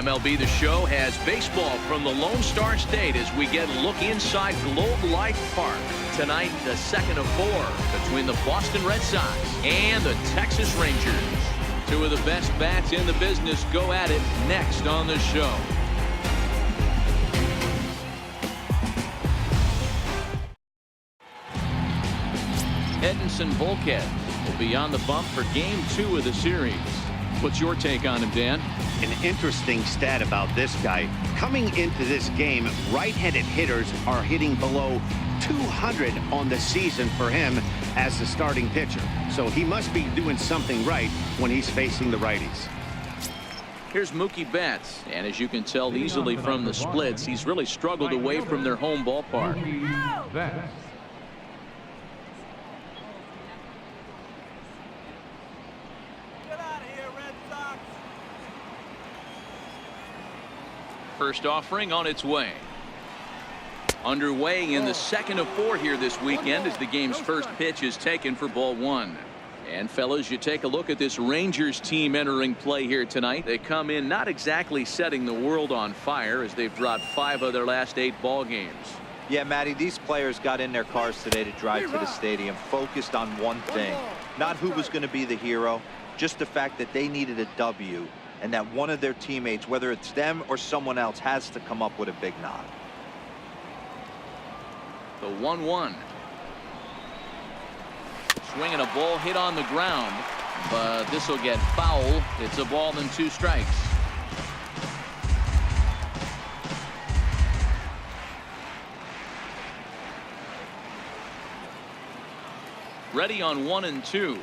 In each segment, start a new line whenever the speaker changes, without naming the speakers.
MLB The Show has baseball from the Lone Star State as we get a look inside Globe Life Park. Tonight, the second of 4 between the Boston Red Sox and the Texas Rangers. Two of the best bats in the business go at it next on the show. Edinson Volquez will be on the bump for Game 2 of the series. What's your take on him, Dan?
An interesting stat about this guy. Coming into this game, right-handed hitters are hitting below 200 on the season for him as the starting pitcher. So he must be doing something right when he's facing the righties.
Here's Mookie Betts, and as you can tell easily from the splits, he's really struggled away from their home ballpark. First offering on its way. Underway in the second of 4 here this weekend as the game's first pitch is taken for ball 1. And fellas, you take a look at this Rangers team entering play here tonight. They come in not exactly setting the world on fire as they've dropped 5 of their last 8 ball games.
Yeah, Matty, these players got in their cars today to drive to the stadium focused on one thing. Not who was going to be the hero, just the fact that they needed a W. And that one of their teammates, whether it's them or someone else, has to come up with a big nod.
The 1-1. Swinging a ball hit on the ground, but this will get foul. It's a ball and 2 strikes. Ready on 1 and 2.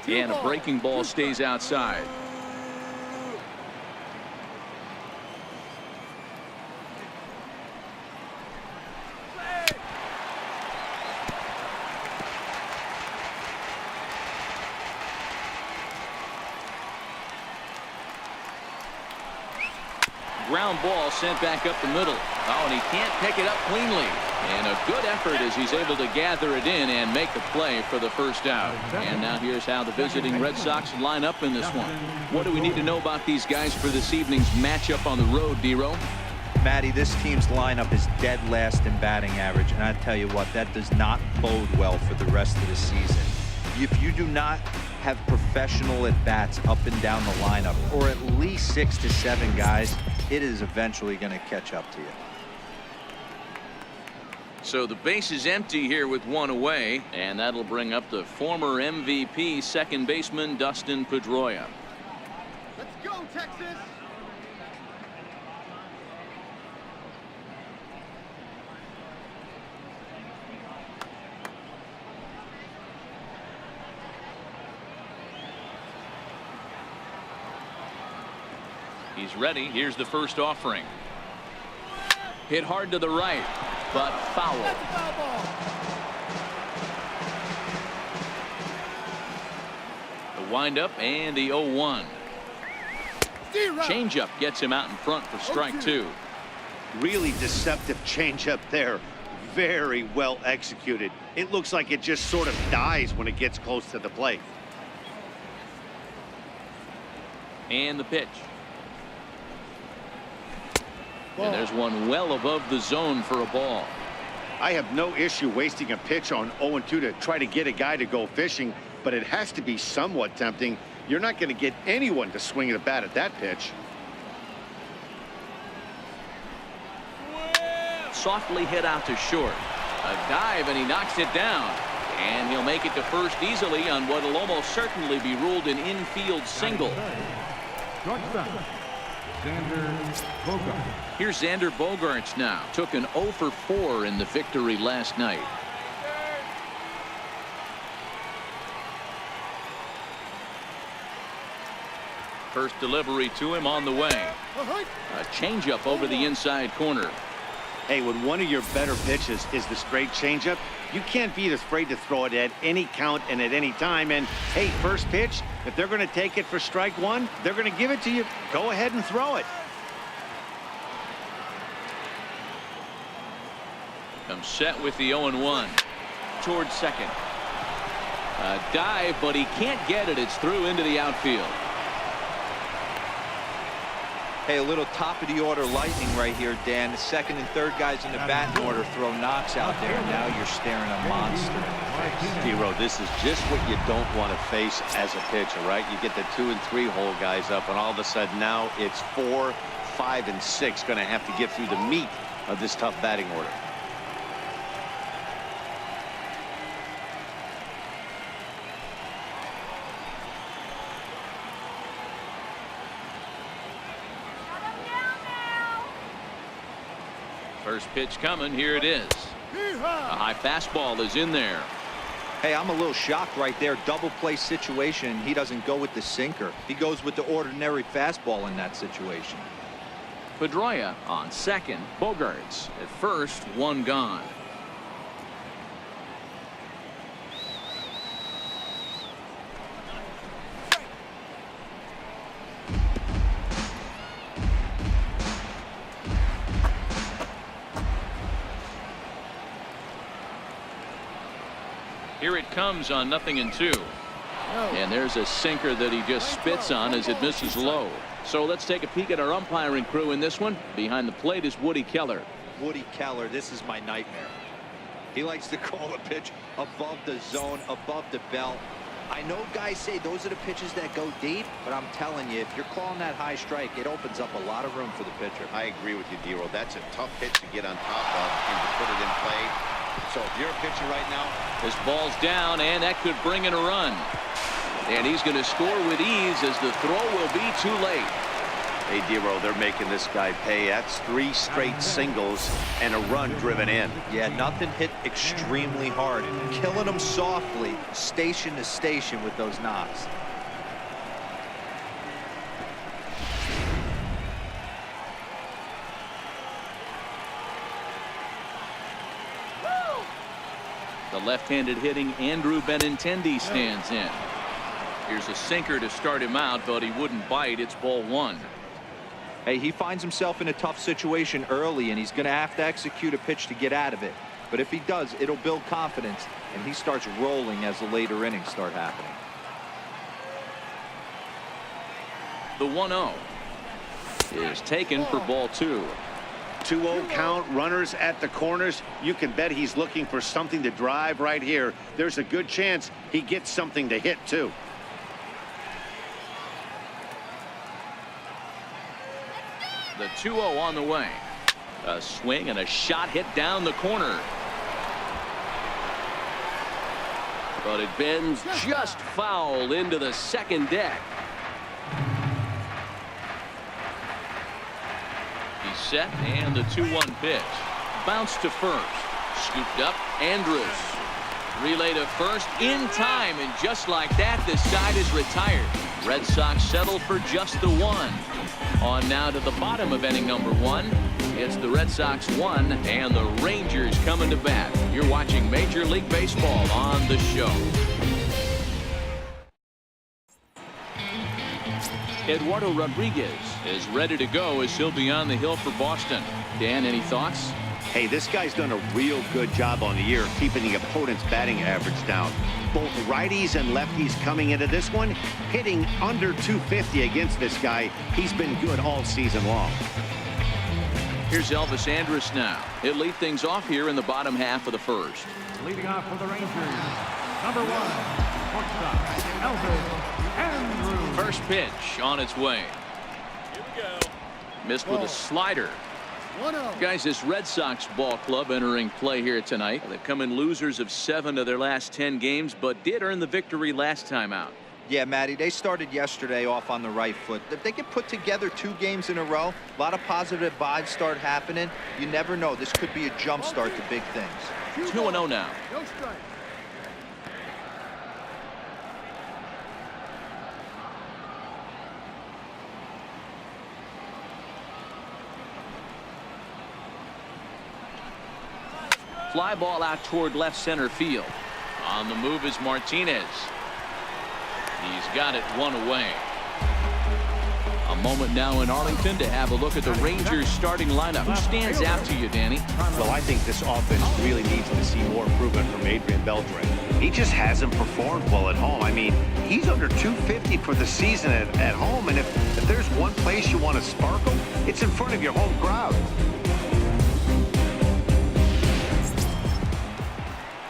And a breaking ball stays outside. Ground ball sent back up the middle. Oh, and he can't pick it up cleanly. And a good effort as he's able to gather it in and make the play for the first out. And now here's how the visiting Red Sox line up in this one. What do we need to know about these guys for this evening's matchup on the road, D-Row?
Matty, this team's lineup is dead last in batting average, and I tell you what, that does not bode well for the rest of the season. If you do not have professional at-bats up and down the lineup, or at least 6 to 7 guys, it is eventually going to catch up to you.
So the base is empty here with 1 away, and that'll bring up the former MVP second baseman Dustin Pedroia.
Let's go, Texas!
He's ready. Here's the first offering. Hit hard to the right, but foul. The windup and the 0-1. Changeup gets him out in front for strike 2.
Really deceptive changeup there. Very well executed. It looks like it just sort of dies when it gets close to the plate.
And the pitch. And there's one well above the zone for a ball.
I have no issue wasting a pitch on 0-2 to try to get a guy to go fishing, but it has to be somewhat tempting. You're not going to get anyone to swing at a bat at that pitch.
Softly hit out to short. A dive, and he knocks it down. And he'll make it to first easily on what will almost certainly be ruled an infield single. Here's Xander Bogaerts now. Took an 0 for 4 in the victory last night. First delivery to him on the way. A changeup over the inside corner.
Hey, when one of your better pitches is the straight changeup, you can't be afraid to throw it at any count and at any time. And hey, first pitch, if they're going to take it for strike 1, they're going to give it to you. Go ahead and throw it.
Comes set with the 0-1 towards second. A dive, but he can't get it. It's through into the outfield.
Hey, a little top of the order lightning right here, Dan. The second and third guys in the batting order throw knocks out there, and now you're staring a monster in the face.
Hero, this is just what you don't want to face as a pitcher, right? You get the 2 and 3 hole guys up, and all of a sudden now it's 4, 5, and 6 going to have to get through the meat of this tough batting order.
First pitch coming. Here it is. A high fastball is in there.
Hey, I'm a little shocked right there. Double play situation. He doesn't go with the sinker. He goes with the ordinary fastball in that situation.
Pedroia on second. Bogarts at first. One gone. Here it comes on 0-2. And there's a sinker that he just spits on as it misses low. So let's take a peek at our umpiring crew in this one. Behind the plate is Woody Keller.
Woody Keller, this is my nightmare. He likes to call a pitch above the zone, above the belt. I know guys say those are the pitches that go deep, but I'm telling you, if you're calling that high strike, it opens up a lot of room for the pitcher.
I agree with you, Dero. That's a tough pitch to get on top of and to put it in play. So if you're a pitcher right now,
this ball's down, and that could bring in a run. And he's going to score with ease as the throw will be too late.
hey, Dero, they're making this guy pay. That's 3 straight singles and a run driven in.
Yeah, nothing hit extremely hard. Killing them softly, station to station with those knocks.
The left-handed hitting Andrew Benintendi stands in. Here's a sinker to start him out, but he wouldn't bite. It's ball 1.
Hey, he finds himself in a tough situation early, and he's going to have to execute a pitch to get out of it. But if he does, it'll build confidence, and he starts rolling as the later innings start happening.
The 1-0 is taken for ball 2.
2-0 count, runners at the corners. You can bet he's looking for something to drive right here. There's a good chance he gets something to hit too.
The 2-0 on the way. A swing and a shot hit down the corner. But it bends just foul into the second deck. He's set, and the 2-1 pitch. Bounce to first. Scooped up. Andrus. Relay to first in time, and just like that, this side is retired. Red Sox settle for just the 1. On now to the bottom of inning number 1. It's the Red Sox 1 and the Rangers coming to bat. You're watching Major League Baseball on the show. Eduardo Rodriguez is ready to go as he'll be on the hill for Boston. Dan, any thoughts?
Hey, this guy's done a real good job on the year keeping the opponent's batting average down. Both righties and lefties coming into this one, hitting under 250 against this guy. He's been good all season long.
Here's Elvis Andrus now. He'll lead things off here in the bottom half of the first.
Leading off for the Rangers, number 1, shortstop, Elvis Andrus.
First pitch on its way.
Here we go.
Missed with a slider.
1-0.
Guys, this Red Sox ball club entering play here tonight. They've come in losers of 7 of their last 10 games, but did earn the victory last time out.
Yeah, Matty, they started yesterday off on the right foot. If they can put together 2 games in a row, a lot of positive vibes start happening. You never know. This could be a jump start to big things.
2-0 now.
No strike.
Fly ball out toward left center field. On the move is Martinez. He's got it 1 away. A moment now in Arlington to have a look at the Rangers starting lineup. Who stands out to you, Danny?
Well, I think this offense really needs to see more improvement from Adrian Beltre. He just hasn't performed well at home. I mean, he's under 250 for the season at home, and if If there's one place you want to sparkle, it's in front of your home crowd.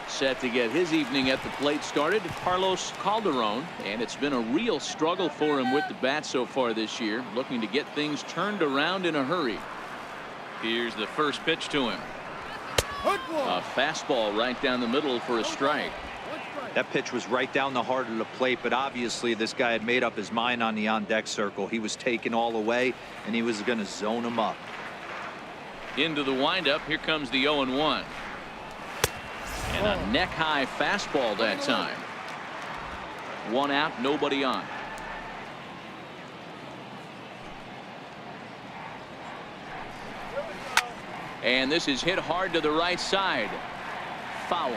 Set to get his evening at the plate started, Carlos Calderon, and it's been a real struggle for him with the bat so far this year, looking to get things turned around in a hurry. Here's the first pitch to him. A fastball right down the middle for a strike.
That pitch was right down the heart of the plate, but obviously this guy had made up his mind on the on-deck circle. He was taken all the way, and he was going to zone him up.
Into the windup, here comes the 0-1. And a neck-high fastball that time. One out, nobody on. And this is hit hard to the right side. Foul.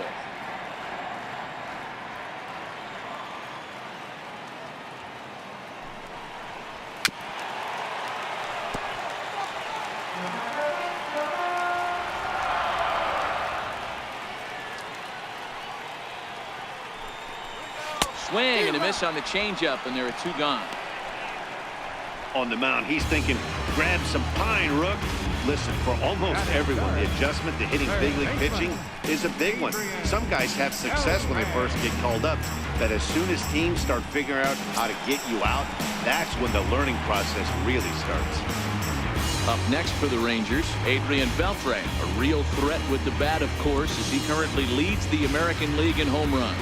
Swing and a miss on the changeup, and there are two gone.
On the mound, he's thinking, grab some pine, Rook. Listen, for almost everyone, the adjustment to hitting big league pitching is a big one. Some guys have success when they first get called up, but as soon as teams start figuring out how to get you out, that's when the learning process really starts.
Up next for the Rangers, Adrian Beltre, a real threat with the bat, of course, as he currently leads the American League in home runs.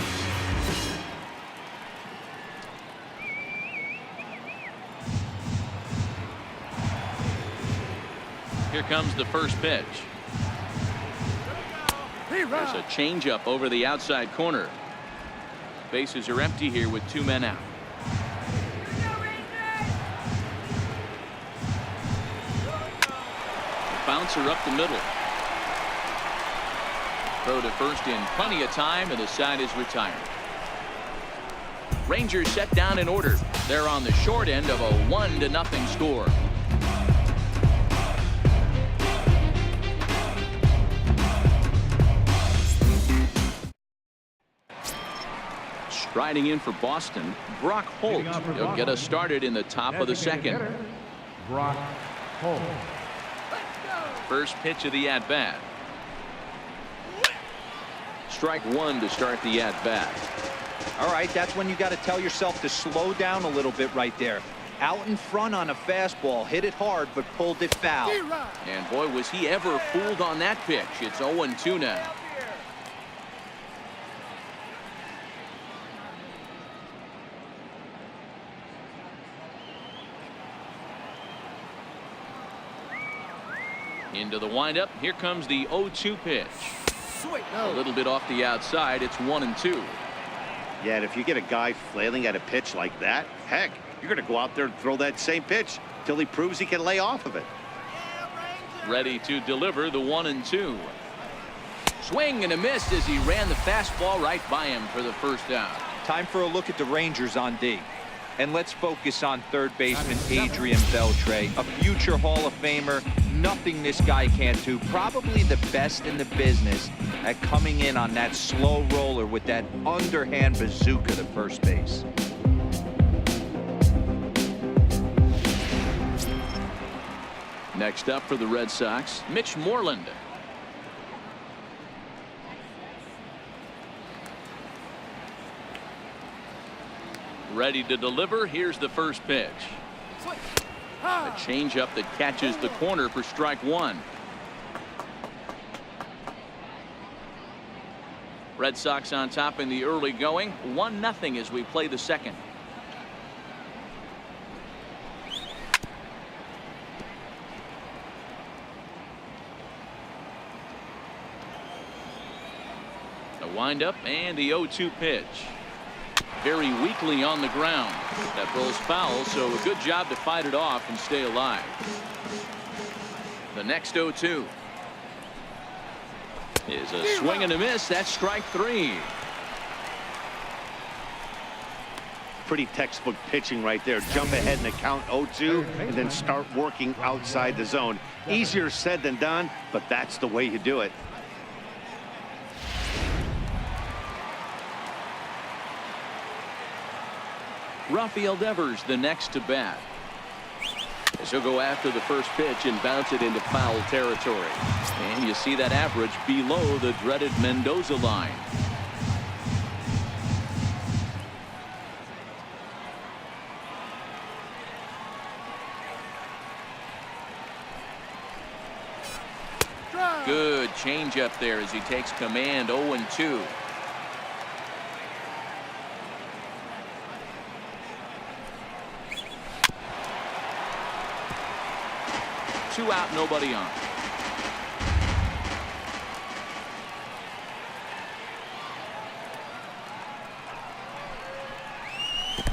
Here comes the first pitch. There's a changeup over the outside corner. Bases are empty here with two men out. Bouncer up the middle. Throw to first in plenty of time, and the side is retired. Rangers set down in order. They're on the short end of a 1-0 score. Riding in for Boston, Brock Holt. He'll get us started in the top of the second.
Brock Holt.
First pitch of the at-bat. Strike one to start the at-bat.
All right, that's when you got to tell yourself to slow down a little bit right there. Out in front on a fastball, hit it hard, but pulled it foul.
And boy, was he ever fooled on that pitch. It's 0-2 now. Into the windup. Here comes the 0-2 pitch. A little bit off the outside. It's 1-2.
Yeah, and if you get a guy flailing at a pitch like that, heck, you're going to go out there and throw that same pitch till he proves he can lay off of it.
Ready to deliver the 1-2. Swing and a miss as he ran the fastball right by him for the first down.
Time for a look at the Rangers on D. And let's focus on third baseman Adrian Beltre, a future Hall of Famer. Nothing this guy can't do. Probably the best in the business at coming in on that slow roller with that underhand bazooka to first base.
Next up for the Red Sox, Mitch Moreland. Ready to deliver. Here's the first pitch. A changeup that catches the corner for strike one. Red Sox on top in the early going. 1-0 as we play the second. The windup and the 0-2 pitch. Very weakly on the ground. That rolls foul, so a good job to fight it off and stay alive. The next 0-2 is a swing and a miss. That's strike three.
Pretty textbook pitching right there. Jump ahead in the count 0-2 and then start working outside the zone. Easier said than done, but that's the way you do it.
Rafael Devers the next to bat. As he'll go after the first pitch and bounce it into foul territory. And you see that average below the dreaded Mendoza line. Good changeup there as he takes command. 0-2. Two out, nobody on.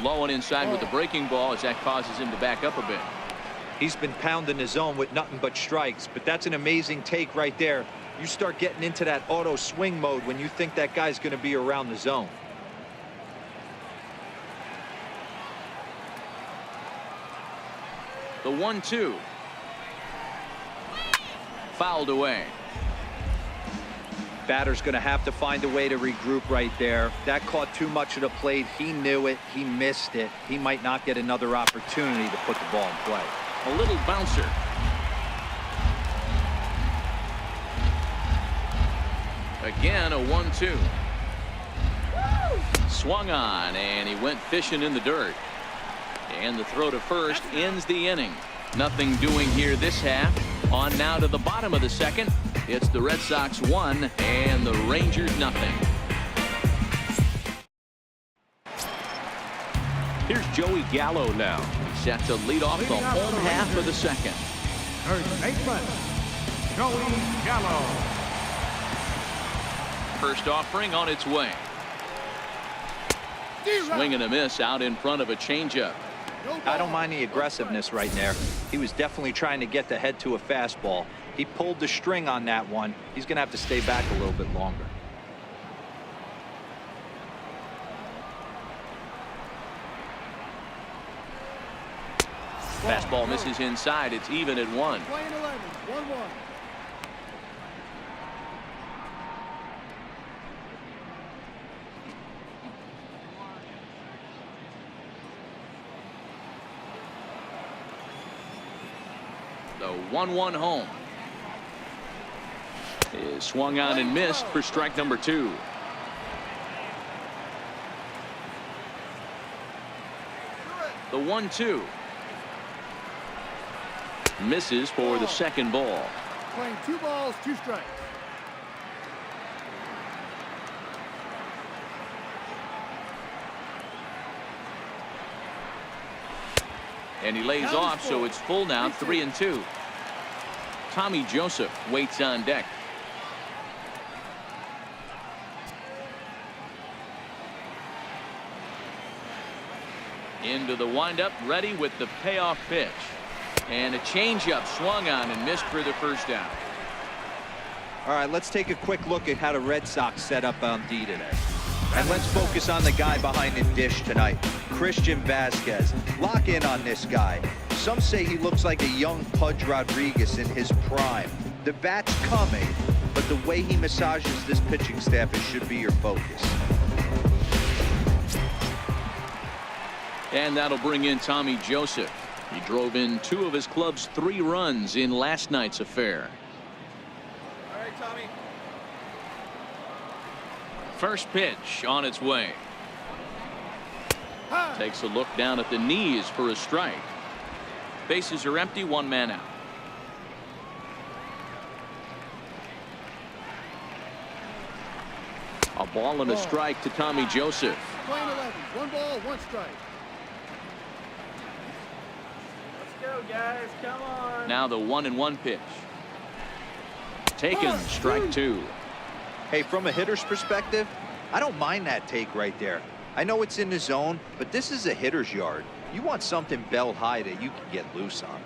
Low and inside with the breaking ball as that causes him to back up a bit.
He's been pounding the zone with nothing but strikes, but that's an amazing take right there. You start getting into that auto swing mode when you think that guy's going to be around the zone.
The 1-2. Fouled away.
Batter's going to have to find a way to regroup right there. That caught too much of the plate. He knew it. He missed it. He might not get another opportunity to put the ball in play.
A little bouncer. Again, a 1-2. Swung on, and he went fishing in the dirt. And the throw to first ends the inning. Nothing doing here this half. On now to the bottom of the second. It's the Red Sox 1 and the Rangers nothing. Here's Joey Gallo now. He's set to lead off the home half of the second.
Third baseman, Joey Gallo.
First offering on its way. Swing and a miss out in front of a changeup.
I don't mind the aggressiveness right there. He was definitely trying to get the head to a fastball. He pulled the string on that one. He's going to have to stay back a little bit longer.
Fastball misses inside. It's even at 1.
Playing 11, 1-1.
The 1-1 home is swung on and missed for strike number 2. The 1-2 misses for the second ball.
Playing 2 balls, 2 strikes.
And he lays off, so it's full now, 3-2. Tommy Joseph waits on deck. Into the windup, ready with the payoff pitch. And a changeup swung on and missed for the first down.
All right, let's take a quick look at how the Red Sox set up on D today. And let's focus on the guy behind the dish tonight, Christian Vasquez. Lock in on this guy. Some say he looks like a young Pudge Rodriguez in his prime. The bat's coming, but the way he massages this pitching staff, it should be your focus.
And that'll bring in Tommy Joseph. He drove in 2 of his club's 3 runs in last night's affair.
All right, Tommy.
First pitch on its way. Takes a look down at the knees for a strike. Bases are empty, 1 man out. A ball and a strike to Tommy Joseph.
Playing 11, 1 ball, 1 strike. Let's go, guys. Come on.
Now the 1-1 pitch. Taken, strike 2.
Hey, from a hitter's perspective, I don't mind that take right there. I know it's in the zone, but this is a hitter's yard. You want something belt high that you can get loose on.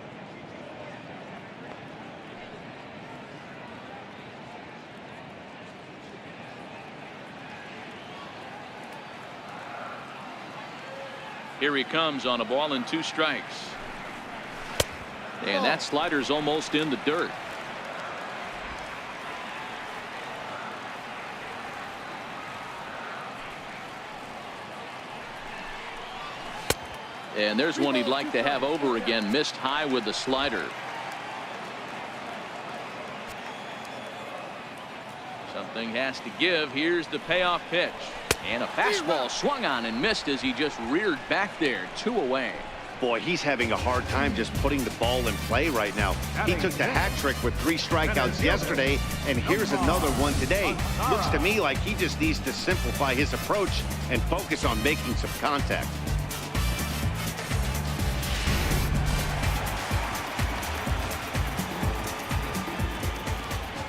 Here he comes on a ball and 2 strikes. And that slider's almost in the dirt. And there's one he'd like to have over again. Missed high with the slider. Something has to give. Here's the payoff pitch. And a fastball swung on and missed as he just reared back there. 2 away.
Boy, he's having a hard time just putting the ball in play right now. He took the hat trick with 3 strikeouts yesterday, and here's another one today. Looks to me like he just needs to simplify his approach and focus on making some contact.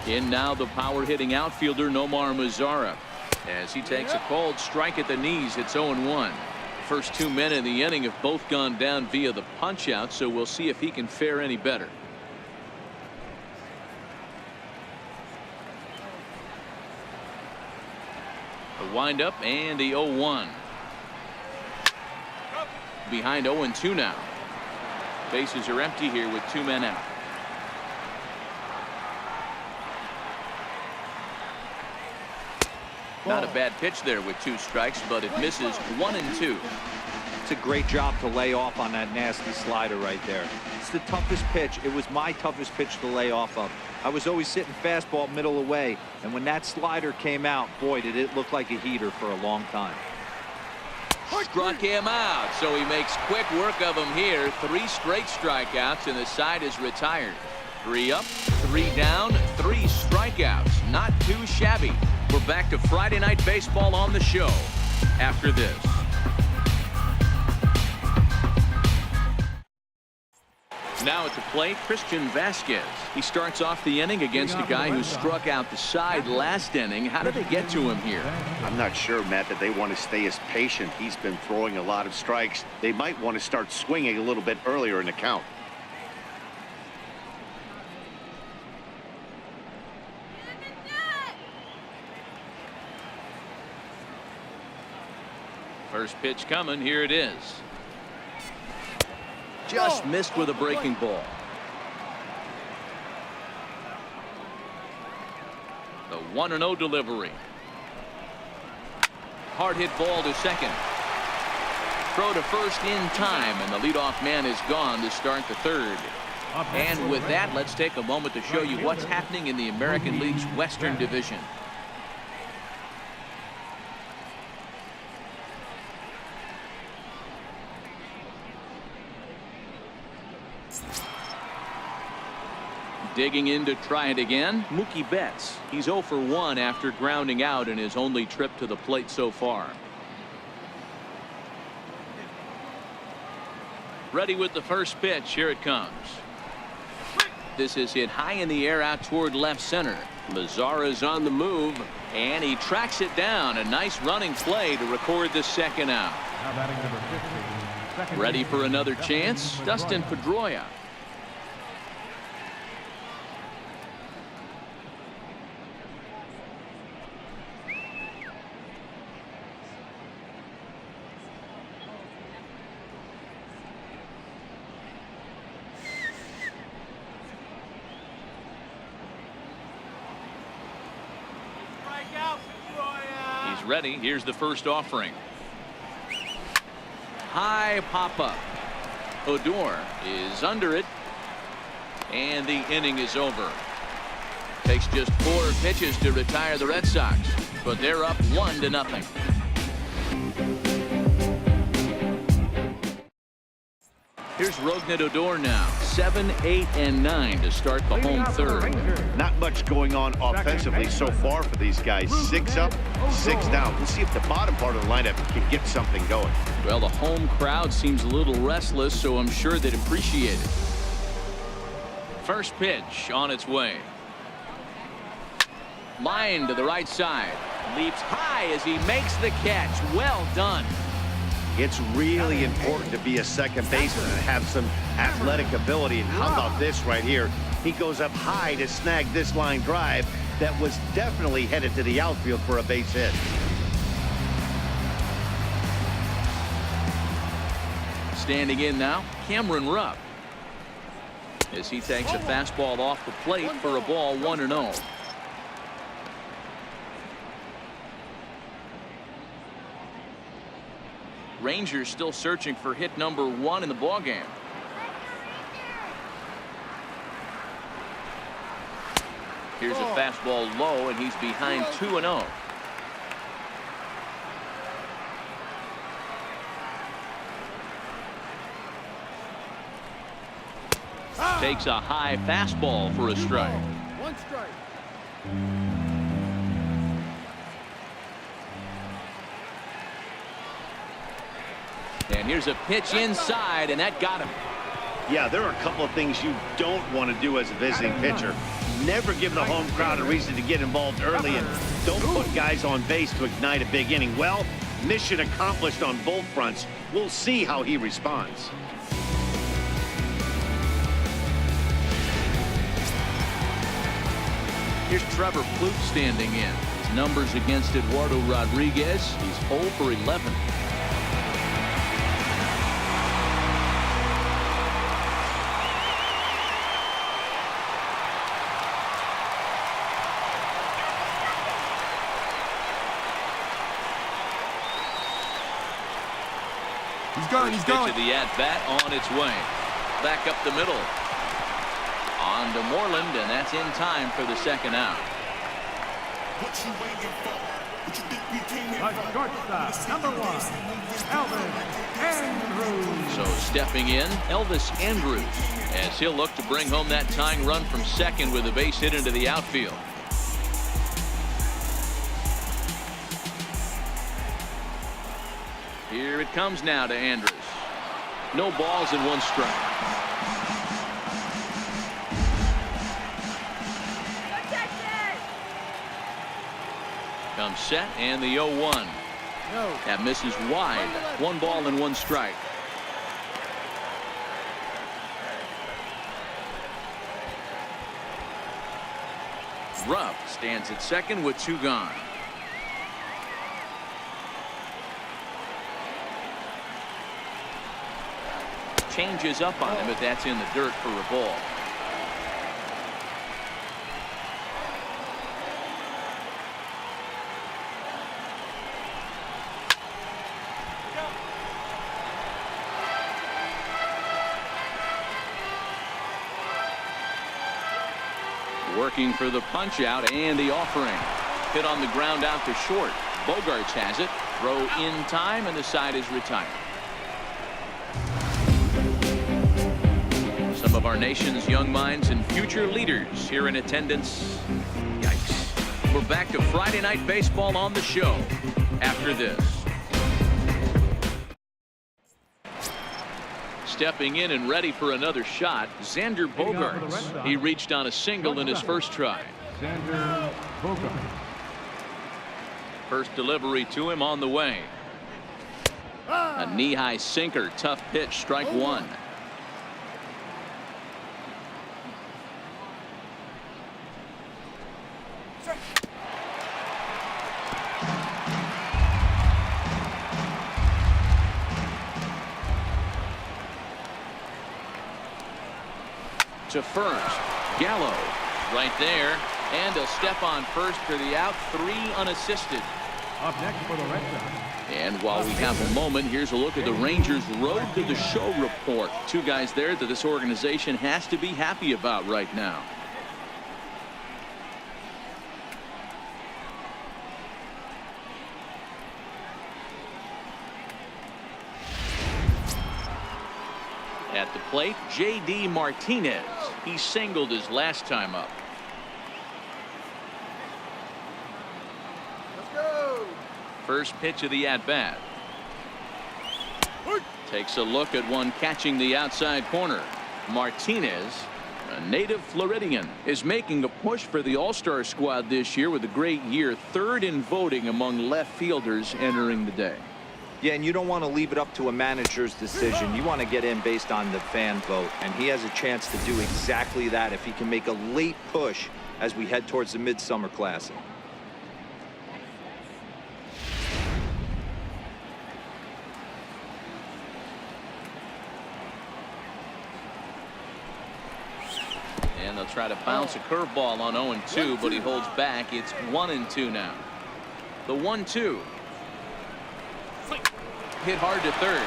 In now the power-hitting outfielder Nomar Mazara. As he takes a cold strike at the knees, it's 0-1. First 2 men in the inning have both gone down via the punch-out, so we'll see if he can fare any better. The windup and the 0-1. Behind 0-2 now. Bases are empty here with 2 men out. Not a bad pitch there with 2 strikes, but it misses 1-2.
It's a great job to lay off on that nasty slider right there. It's the toughest pitch. It was my toughest pitch to lay off of. I was always sitting fastball middle away, and when that slider came out, boy, did it look like a heater for a long time.
Struck him out, so he makes quick work of him here. 3 straight strikeouts, and the side is retired. 3 up, 3 down, 3 strikeouts. Not too shabby. We're back to Friday Night Baseball on the show after this. Now at the plate, Christian Vasquez. He starts off the inning against a guy who struck out the side last inning. How did they get to him here?
I'm not sure, Matt, that they want to stay as patient. He's been throwing a lot of strikes. They might want to start swinging a little bit earlier in the count.
First pitch coming. Here it is. Just missed with a breaking ball. The 1-0 delivery. Hard hit ball to second. Throw to first in time, and the leadoff man is gone to start the 3rd. And with that, let's take a moment to show you what's happening in the American League's Western Division. Digging in to try it again, Mookie Betts. He's 0 for 1 after grounding out in his only trip to the plate so far. Ready with the first pitch. Here it comes. This is hit high in the air out toward left center. Mazara's on the move, and he tracks it down. A nice running play to record the 2nd out.
Now batting number 50.
Ready for another chance, Dustin Pedroia. Ready. Here's the first offering. High pop up. Odor is under it, and the inning is over. Takes just 4 pitches to retire the Red Sox, but they're up 1-0. Here's Rougned Odor now. 7, 8, and 9 to start the home 3rd.
Not much going on offensively so far for these guys. 6 up, 6 down. We'll see if the bottom part of the lineup can get something going.
Well, the home crowd seems a little restless, so I'm sure they'd appreciate it. First pitch on its way. Line to the right side. Leaps high as he makes the catch. Well done.
It's really important to be a second baseman and have some athletic ability. And how about this right here? He goes up high to snag this line drive that was definitely headed to the outfield for a base hit.
Standing in now, Cameron Rupp. As he takes a fastball off the plate for a ball, 1-0. Rangers still searching for hit number 1 in the ballgame. Here's a fastball low, and he's behind 2-0. Takes a high fastball for a strike.
1 strike.
And here's a pitch inside, and that got him.
Yeah, there are a couple of things you don't want to do as a visiting pitcher. Never give the home crowd a reason to get involved early, and don't put guys on base to ignite a big inning. Well, mission accomplished on both fronts. We'll see how he responds.
Here's Trevor PLOUFFE standing in. His numbers against Eduardo Rodriguez. He's 0 for 11.
He's going.
Pitch of the at-bat on its way. Back up the middle. On to Moreland, and that's in time for the second out.
The shortstop, number 1, Elvis Andrus.
So stepping in, Elvis Andrus, as he'll look to bring home that tying run from second with a base hit into the outfield. Here it comes now to Andrus. No balls and 1 strike. Comes set, and the 0-1. That misses wide. 1 ball and 1 strike. Rupp stands at second with 2 gone. Changes up on him, but that's in the dirt for a ball. Working for the punch out and the offering. Hit on the ground out to short. Bogarts has it. Throw in time, and the side is retired. Some of our nation's young minds and future leaders here in attendance. Yikes. We're back to Friday Night Baseball on the show after this. Stepping in and ready for another shot, Xander Bogaerts. He reached on a single in his first try.
Xander Bogaerts.
First delivery to him on the way. A knee-high sinker, tough pitch, strike 1. To first, Gallo right there, and a step on first for the out. 3 unassisted.
Up next for the Red Sox.
And while we have a moment, here's a look at the Rangers' road to the show report. 2 guys there that this organization has to be happy about right now. At the plate, J.D. Martinez. He singled his last time up.
Let's go.
First pitch of the at-bat. Takes a look at one catching the outside corner. Martinez, a native Floridian, is making a push for the All-Star squad this year with a great year. 3rd in voting among left fielders entering the day.
Yeah, and you don't want to leave it up to a manager's decision. You want to get in based on the fan vote, and he has a chance to do exactly that if he can make a late push as we head towards the Midsummer Classic.
And they'll try to bounce a curveball on 0-2, but he holds back. It's 1-2 now. The 1-2. hit hard to third.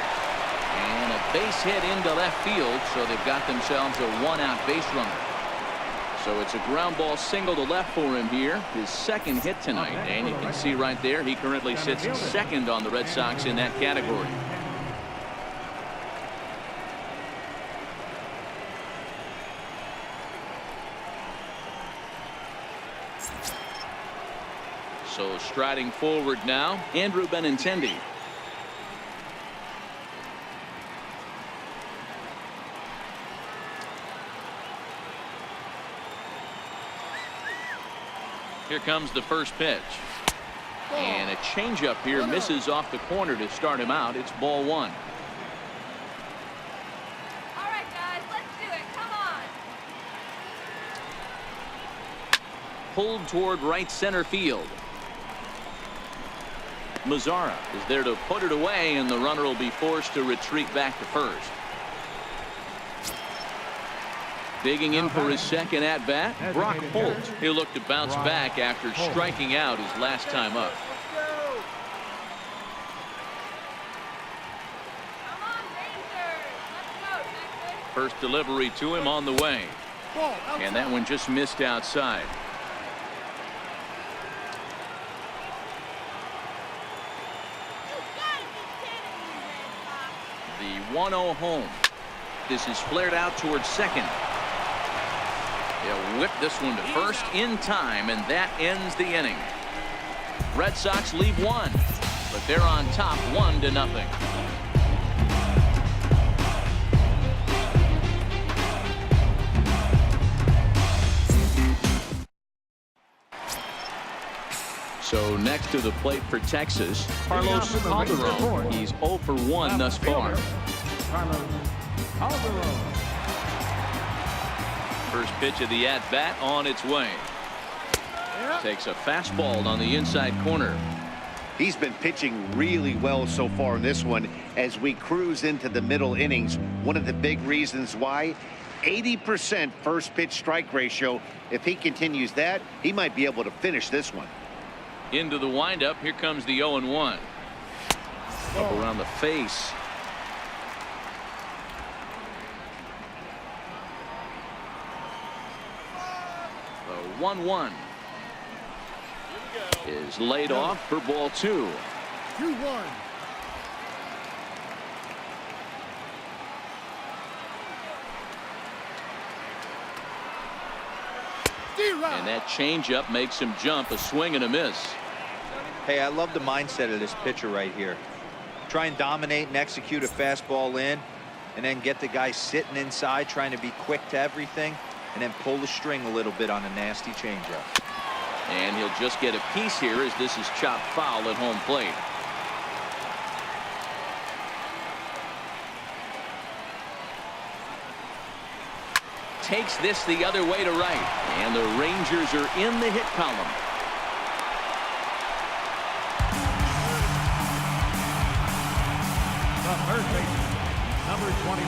And a base hit into left field, so they've got themselves a one-out base runner. So it's a ground ball single to left for him here, his second hit tonight. And you can see right there, he currently sits second on the Red Sox in that category. So striding forward now, Andrew Benintendi. Here comes the first pitch. And a changeup here misses off the corner to start him out. It's ball one.
All right, guys, let's do it. Come on.
Pulled toward right center field. Mazzara is there to put it away, and the runner will be forced to retreat back to first. Digging in for his second at bat, Brock Holt. He'll look to bounce back after striking out his last time up.
Come on, Rangers. Let's go, Texas.
First delivery to him on the way. And that one just missed outside. The 1-0 home. This is flared out towards second. They'll whip this one to first in time, and that ends the inning. Red Sox lead one, but they're on top 1-0. So next to the plate for Texas, Carlos Calderon. He's 0 for 1 thus far. First pitch of the at-bat on its way. Takes a fastball on the inside corner.
He's been pitching really well so far in this one as we cruise into the middle innings. One of the big reasons why, 80% first pitch strike ratio. If he continues that, he might be able to finish this one.
Into the windup. Here comes the 0-1. Up around the face. The 1-1 is laid off for ball 2.
2-1.
And that changeup makes him jump. A swing and a miss.
Hey, I love the mindset of this pitcher right here. Try and dominate and execute a fastball in, and then get the guy sitting inside trying to be quick to everything, and then pull the string a little bit on a nasty changeup.
And he'll just get a piece here as this is chopped foul at home plate. Takes this the other way to right, and the Rangers are in the hit column.
The third baseman, number 29,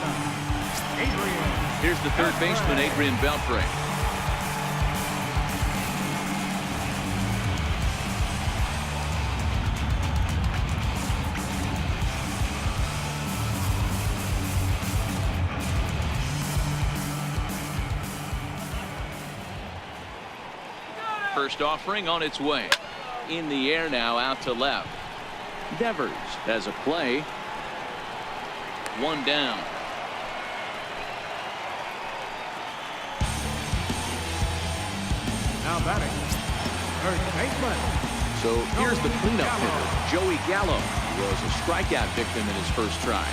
Adrian.
Here's the third baseman, Adrian Beltre. First offering on its way. In the air now, out to left. Devers has a play. One down.
Now batting, third baseman.
So here's the cleanup hitter, Joey Gallo, who was a strikeout victim in his first try.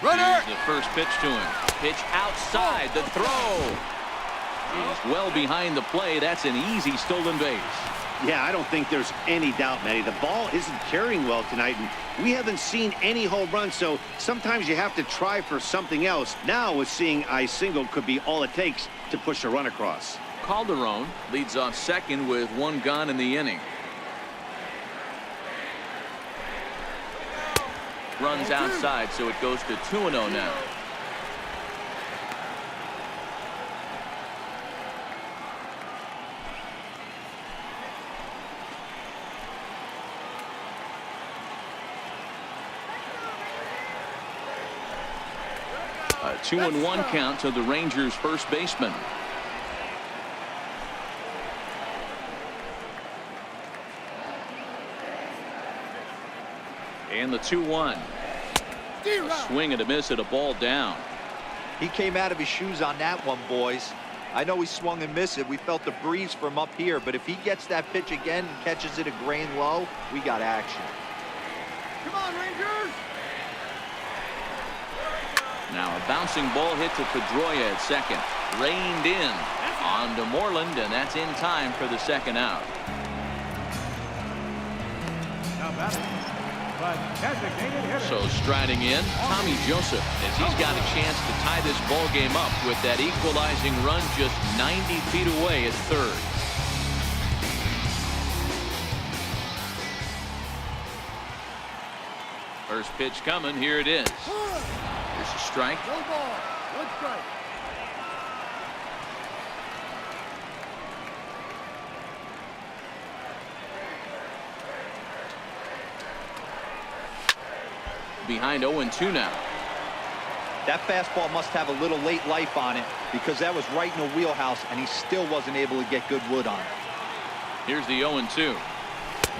Here's the first pitch to him. Pitch outside, the throw. He's well behind the play. That's an easy stolen base.
Yeah, I don't think there's any doubt, Matty. The ball isn't carrying well tonight, and we haven't seen any home runs, so sometimes you have to try for something else. Now, with seeing I single could be all it takes to push a run across.
Calderon leads off second with one gone in the inning. Runs outside, so it goes to 2-0 now. 2-1 count to the Rangers first baseman. And the 2-1. A swing and a miss at a ball down.
He came out of his shoes on that one, boys. I know he swung and missed it. We felt the breeze from up here, but if he gets that pitch again and catches it a grain low, we got action.
Come on, Rangers!
Now a bouncing ball hit to Pedroia at second. Reined in on to Moreland, and that's in time for the second out.
Now batting, the designated hitter.
So striding in, Tommy Joseph, as he's got a chance to tie this ball game up with that equalizing run just 90 feet away at third. First pitch coming. Here it is. Here's a strike.
No ball. One strike.
Behind 0-2 now.
That fastball must have a little late life on it because that was right in the wheelhouse, and he still wasn't able to get good wood on it.
Here's the 0-2.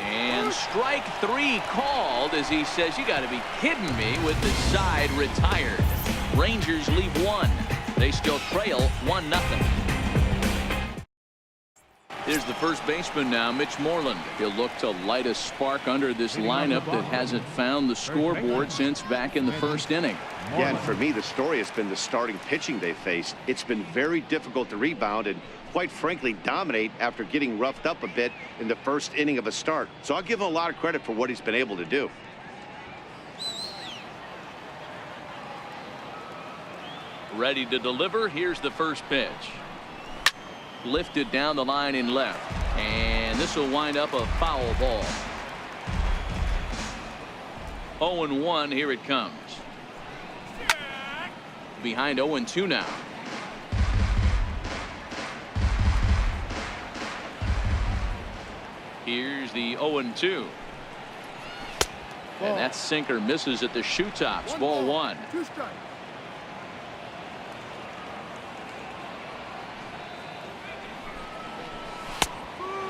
And strike three called as he says, you got to be kidding me, with the side retired. Rangers leave one. They still trail 1-0. Here's the first baseman now, Mitch Moreland. He'll look to light a spark under this lineup that hasn't found the scoreboard since back in the first inning.
Yeah, and for me, the story has been the starting pitching they faced. It's been very difficult to rebound and, quite frankly, dominate after getting roughed up a bit in the first inning of a start. So I'll give him a lot of credit for what he's been able to do.
Ready to deliver. Here's the first pitch. Lifted down the line in left, and this will wind up a foul ball. 0-1. Here it comes. Behind 0-2 now. Here's the 0-2. And that sinker misses at the shoe tops. Ball one.
Two strikes.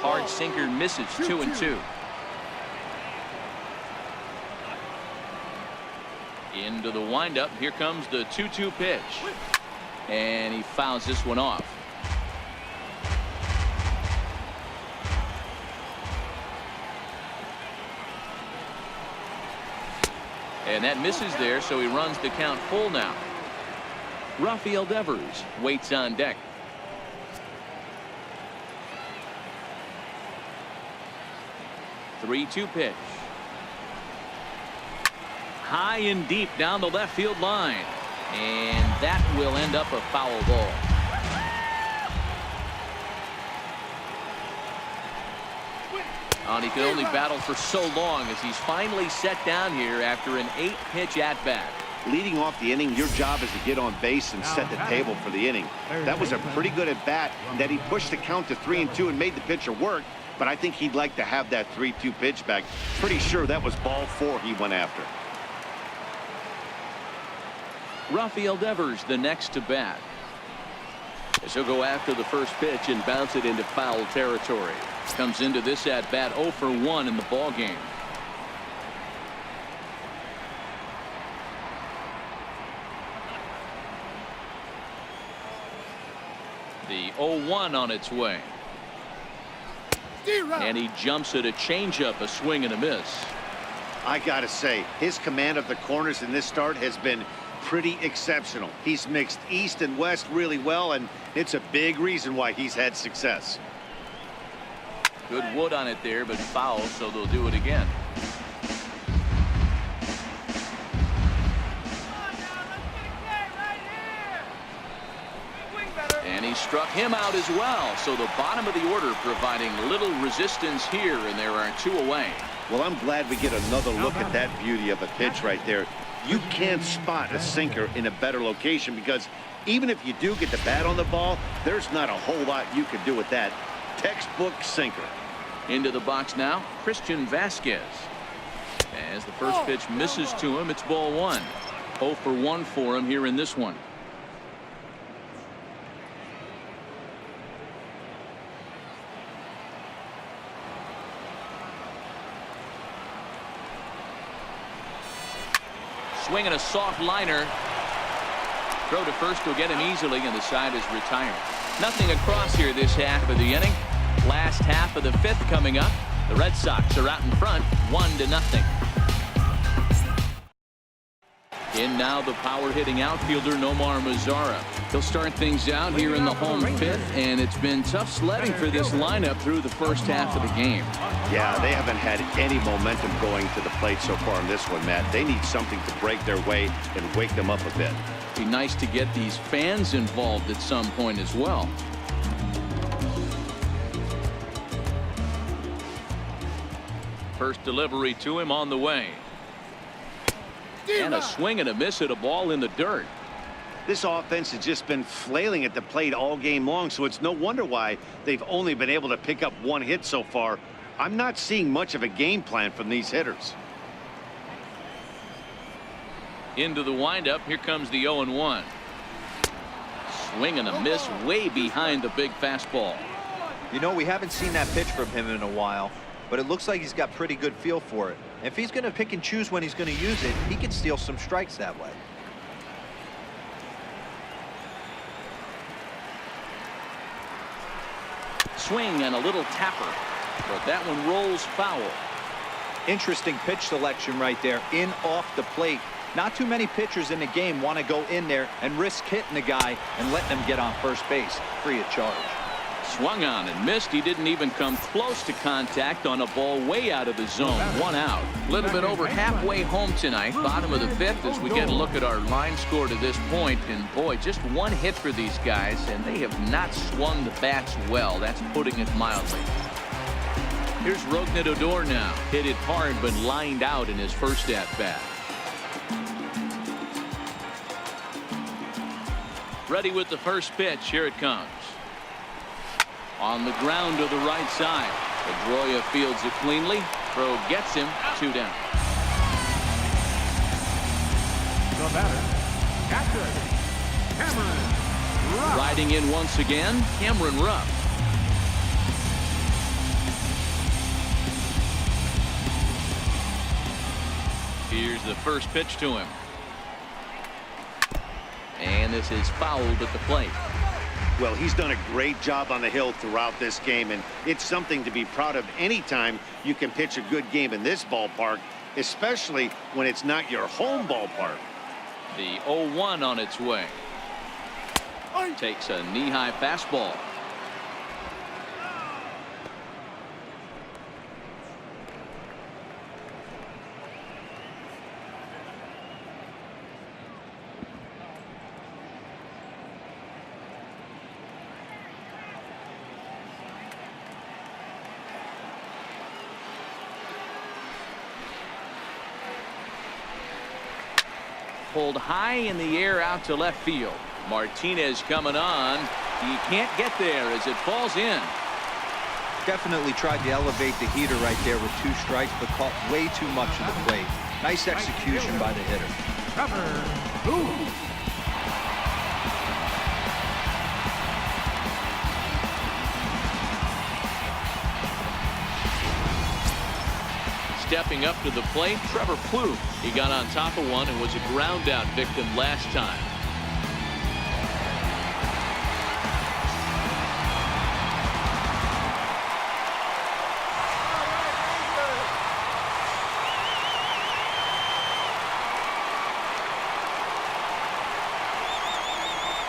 Hard sinker misses. 2-2. Into the windup. Here comes the 2-2 pitch. And he fouls this one off. And that misses there, so he runs the count full now. Rafael Devers waits on deck. The 3-2 pitch. High and deep down the left field line. And that will end up a foul ball. And he could only battle for so long as he's finally set down here after an 8-pitch at-bat.
Leading off the inning, your job is to get on base and set the table for the inning. That was a pretty good at-bat that he pushed the count to 3-2 and made the pitcher work, but I think he'd like to have that 3-2 pitch back. Pretty sure that was ball 4 he went after.
Rafael Devers the next to bat. As he'll go after the first pitch and bounce it into foul territory. Comes into this at bat 0 for 1 in the ball game. The 0-1 on its way. And he jumps at a changeup, a swing and a miss.
I gotta say, his command of the corners in this start has been pretty exceptional. He's mixed east and west really well, and it's a big reason why he's had success.
Good wood on it there, but foul, so they'll do it again. And he struck him out as well. So the bottom of the order providing little resistance here, and there are 2 away.
Well, I'm glad we get another look at that beauty of a pitch right there. You can't spot a sinker in a better location because even if you do get the bat on the ball, there's not a whole lot you can do with that. Textbook sinker.
Into the box now, Christian Vasquez. As the first pitch misses to him, it's ball 1. 0 for 1 for him here in this one. Swinging a soft liner. Throw to first will get him easily, and the side is retired. Nothing across here this half of the inning. Last half of the fifth coming up. The Red Sox are out in front, 1-0. In now the power hitting outfielder Nomar Mazara. He'll start things out here in the home fifth, and it's been tough sledding for this lineup through the first half of the game.
Yeah, they haven't had any momentum going to the plate so far in this one, Matt. They need something to break their way and wake them up a bit.
Be nice to get these fans involved at some point as well. First delivery to him on the way. And a swing and a miss at a ball in the dirt.
This offense has just been flailing at the plate all game long, so it's no wonder why they've only been able to pick up one hit so far. I'm not seeing much of a game plan from these hitters.
Into the windup. Here comes the 0-1. Swing and a miss way behind the big fastball.
You know, we haven't seen that pitch from him in a while, but it looks like he's got pretty good feel for it. If he's going to pick and choose when he's going to use it, he can steal some strikes that way.
Swing and a little tapper, but that one rolls foul.
Interesting pitch selection right there, in off the plate. Not too many pitchers in the game want to go in there and risk hitting the guy and letting him get on first base free of charge.
Swung on and missed. He didn't even come close to contact on a ball way out of the zone. 1 out. A little bit over halfway home tonight. Bottom of the fifth as we get a look at our line score to this point. And boy, just one hit for these guys, and they have not swung the bats well. That's putting it mildly. Here's Rougned Odor now. Hit it hard but lined out in his first at bat. Ready with the first pitch. Here it comes. On the ground to the right side. PEDROIA fields it cleanly. Throw gets him. 2 down.
The batter, catcher, Cameron Rupp.
Riding in once again, Cameron Rupp. Here's the first pitch to him. And this is fouled at the plate.
Well, he's done a great job on the hill throughout this game, and it's something to be proud of anytime you can pitch a good game in this ballpark, especially when it's not your home ballpark.
The 0-1 on its way. Takes a knee-high fastball. Pulled high in the air out to left field. Martinez coming on. He can't get there as it falls in.
Definitely tried to elevate the heater right there with 2 strikes, but caught way too much of the plate. Nice execution by the hitter.
TREVOR.
Stepping up to the plate, Trevor PLOUFFE. He got on top of one and was a ground out victim last time.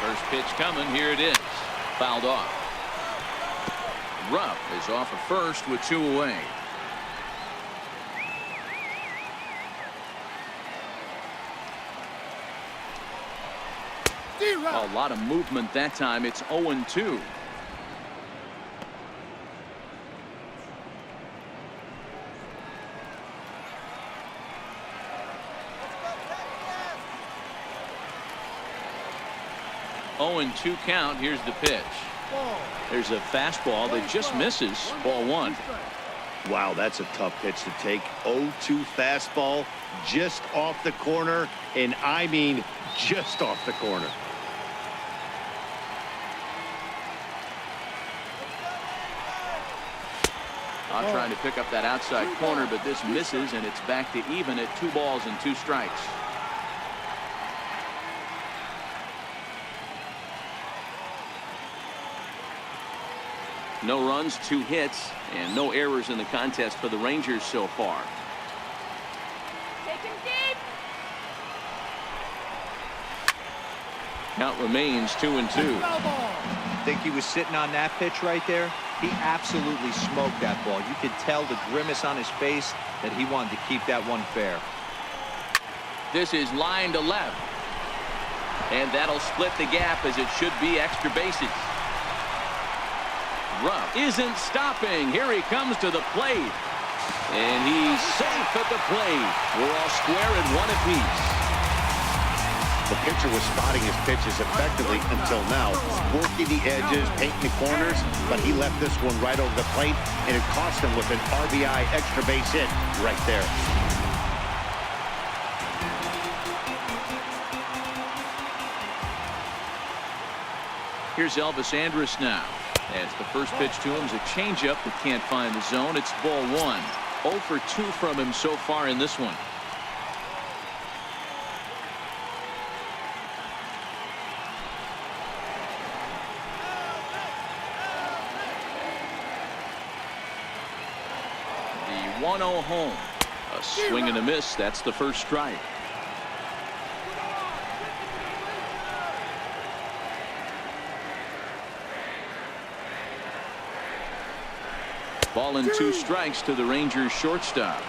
First pitch coming. Here it is. Fouled off. Rupp is off of first with 2 away. A lot of movement that time. It's 0-2. Oh, and 2 count. Here's the pitch. There's a fastball that just misses. Ball 1.
Wow, that's a tough pitch to take. 0-2 fastball just off the corner, and I mean just off the corner.
Not trying to pick up that outside corner, but this misses, and it's back to even at 2 balls and 2 strikes. No runs, 2 hits, and no errors in the contest for the Rangers so far.
Take him deep.
Count remains 2-2.
Foul ball.
Think he was sitting on that pitch right there? He absolutely smoked that ball. You could tell the grimace on his face that he wanted to keep that one fair.
This is line to left. And that'll split the gap, as it should be extra bases. Ruff isn't stopping. Here he comes to the plate. And he's safe at the plate. We're all square at 1 apiece.
The pitcher was spotting his pitches effectively until now, working the edges, painting the corners, but he left this one right over the plate, and it cost him with an RBI extra base hit right there.
Here's Elvis Andrus now. As the first pitch to him is a changeup that can't find the zone. It's ball 1. 0 for 2 from him so far in this one. The 1-0 home. A swing and a miss. That's the first strike. Ball and 2 strikes to the Rangers shortstop.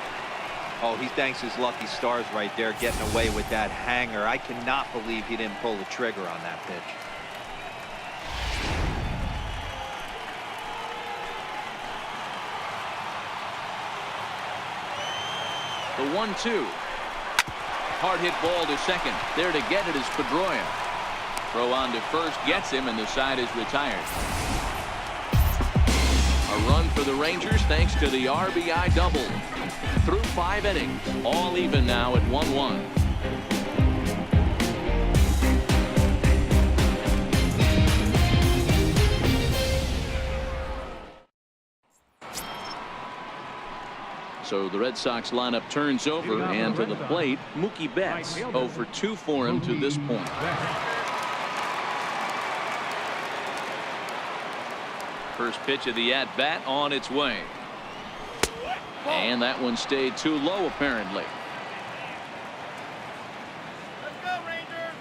Oh, he thanks his lucky stars right there, getting away with that hanger. I cannot believe he didn't pull the trigger on that pitch.
The 1-2. Hard hit ball to second. There to get it is Pedroia. Throw on to first, gets him, and the side is retired. A run for the Rangers thanks to the RBI double. Through 5 innings, all even now at 1-1. So the Red Sox lineup turns over, and to the plate, Mookie Betts. 0 for 2 for him to this point. First pitch of the at-bat on its way. And that one stayed too low, apparently.
Let's go, Rangers.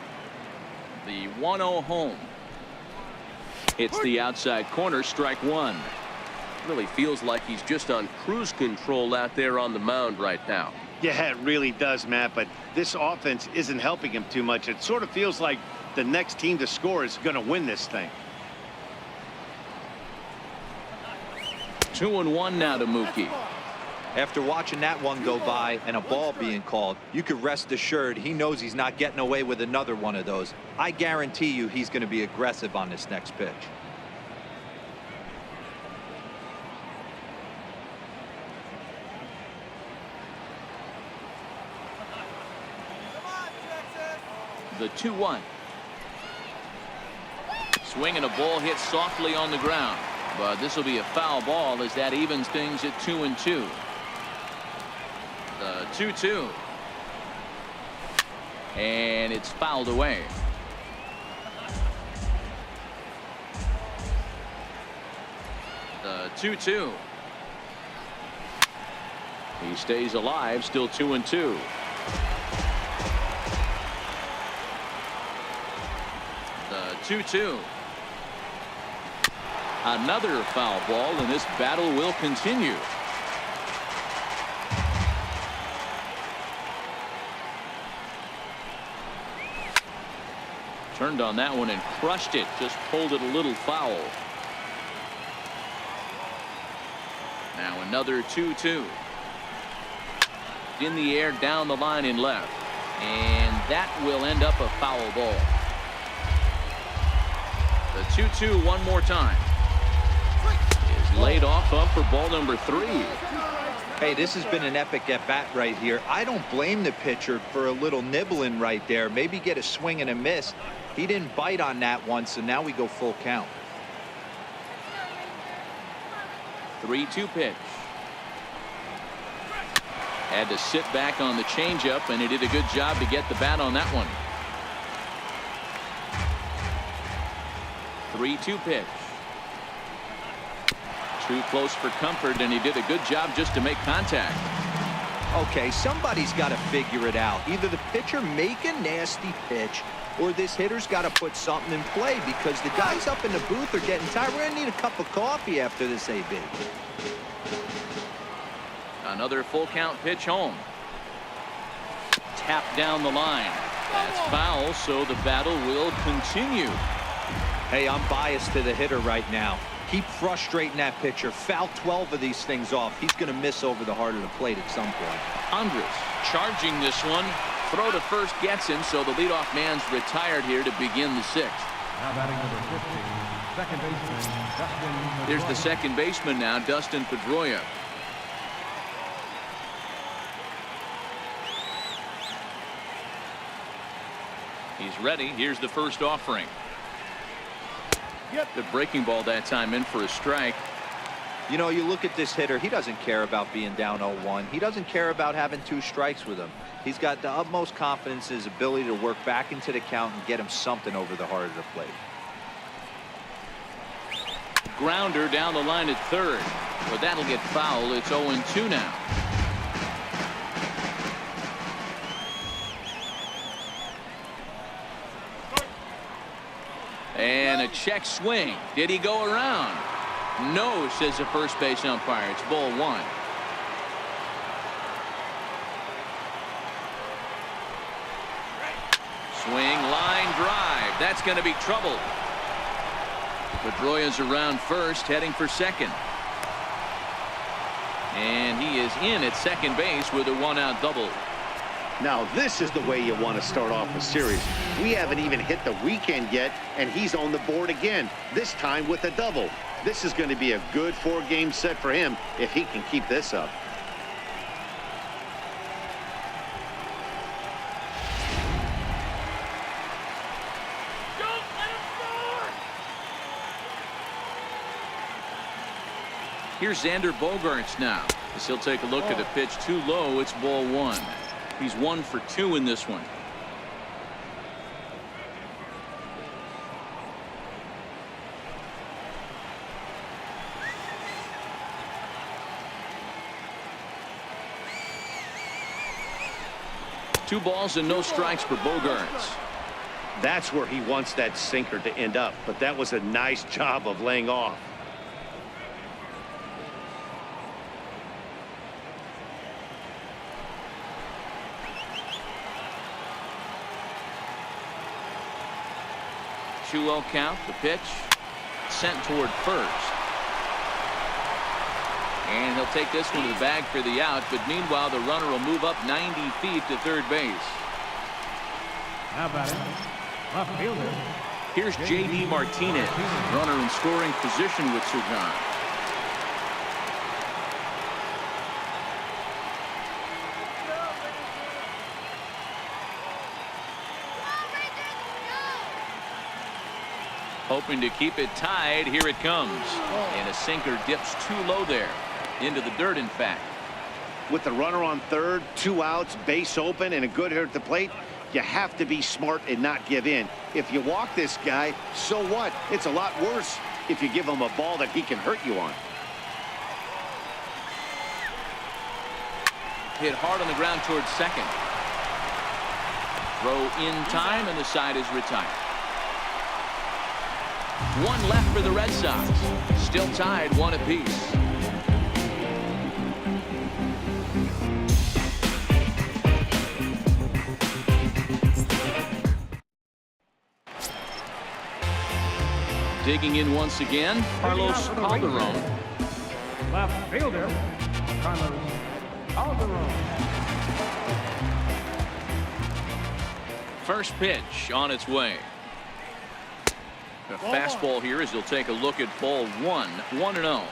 The 1-0 home. It's the outside corner, strike 1.
Really feels like he's just on cruise control out there on the mound right now.
Yeah, it really does, Matt, but this offense isn't helping him too much. It sort of feels like the next team to score is going to win this thing.
2-1 now to Mookie.
After watching that one go by and a ball being called, you could rest assured he knows he's not getting away with another one of those. I guarantee you he's going to be aggressive on this next pitch.
The 2-1. Swing and a ball hit softly on the ground. But this will be a foul ball as that evens things at 2-2. The 2-2. And it's fouled away. The 2-2. He stays alive, still 2-2. The 2-2. Another foul ball, and this battle will continue. Turned on that one and crushed it. Just pulled it a little foul. Now another 2-2. In the air, down the line in left. And that will end up a foul ball. The 2-2 one more time. Is laid off up for ball number 3.
Hey, this has been an epic at-bat right here. I don't blame the pitcher for a little nibbling right there. Maybe get a swing and a miss. He didn't bite on that one, so now we go full count.
3-2 pitch. Had to sit back on the changeup, and he did a good job to get the bat on that one. 3-2 pitch. Too close for comfort, and he did a good job just to make contact.
Okay, somebody's got to figure it out. Either the pitcher make a nasty pitch, or this hitter's got to put something in play, because the guys up in the booth are getting tired. We're going to need a cup of coffee after this AB.
Another full count pitch home. Tap down the line. That's foul, so the battle will continue.
Hey, I'm biased to the hitter right now. Keep frustrating that pitcher. Foul 12 of these things off. He's going to miss over the heart of the plate at some point.
Andres charging this one. Throw to first gets him, so the leadoff man's retired here to begin the sixth.
Now batting number 50, second baseman, Dustin.
Here's the second baseman now, Dustin Pedroia. He's ready. Here's the first offering. The breaking ball that time in for a strike.
You know, you look at this hitter, he doesn't care about being down 0-1. He doesn't care about having 2 strikes with him. He's got the utmost confidence in his ability to work back into the count and get him something over the heart of the plate.
Grounder down the line at third, but that'll get foul. It's 0-2 now. And a check swing. Did he go around? No, says the first base umpire. It's ball 1. Swing, line drive. That's going to be trouble. Pedroia's around first, heading for second. And he is in at second base with a 1-out double.
Now this is the way you want to start off a series. We haven't even hit the weekend yet, and he's on the board again, this time with a double. This is going to be a good 4-game set for him if he can keep this up.
Don't let him score!
Here's Xander Bogaerts now, as he'll take a look at a pitch too low. It's ball 1. He's 1 for 2 in this one. Two balls and no strikes for Bogaerts.
That's where he wants that sinker to end up, but that was a nice job of laying off.
Two-0 count. The pitch sent toward first. And he'll take this one to the bag for the out, but meanwhile the runner will move up 90 feet to third base.
Now batting, left fielder.
Here's J.D. Martinez, runner in scoring position with Sugan. Hoping to keep it tied. Here it comes. And a sinker dips too low there. Into the dirt, in fact.
With the runner on third, 2 outs, base open, and a good hitter at the plate, you have to be smart and not give in. If you walk this guy, so what? It's a lot worse if you give him a ball that he can hurt you on.
Hit hard on the ground towards second. Throw in time, and the side is retired. 1 left for the Red Sox. Still tied 1 apiece. Digging in once again, Carlos Calderon.
Left fielder, Carlos Calderon.
First pitch on its way. A fastball here as he'll take a look at ball 1, 1-0.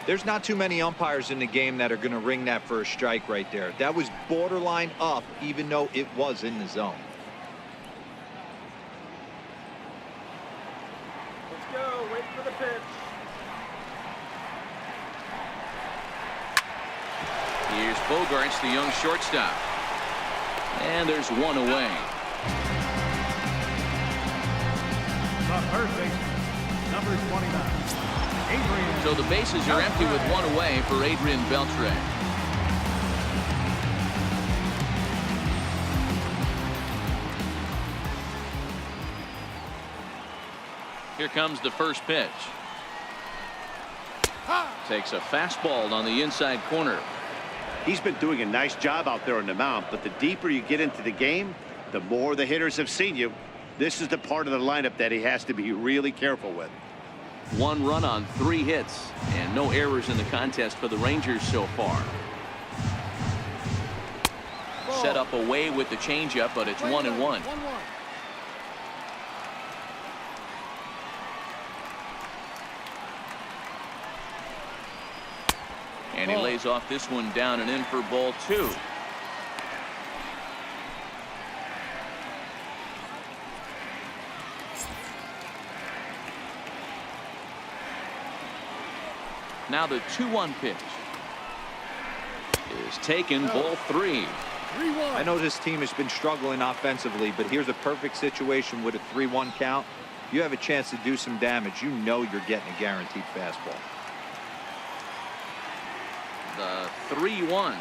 There's not too many umpires in the game that are going to ring that for a strike right there. That was borderline up, even though it was in the zone.
Let's go. Wait for the pitch.
Here's Bogaerts, the young shortstop. And there's 1 away.
The third baseman, number 29. Adrian.
So the bases are empty with one away for Adrian Beltre. Here comes the first pitch. Takes a fastball on the inside corner.
He's been doing a nice job out there on the mound, but the deeper you get into the game, the more the hitters have seen you. This is the part of the lineup that he has to be really careful with.
1 run on 3 hits and no errors in the contest for the Rangers so far. Set up away with the changeup, but it's 1-1. And he lays off this one down and in for ball 2. Now the 2-1 pitch is taken, ball 3.
I know this team has been struggling offensively, but here's a perfect situation with a 3-1 count. You have a chance to do some damage. You know you're getting a guaranteed fastball.
The 3-1.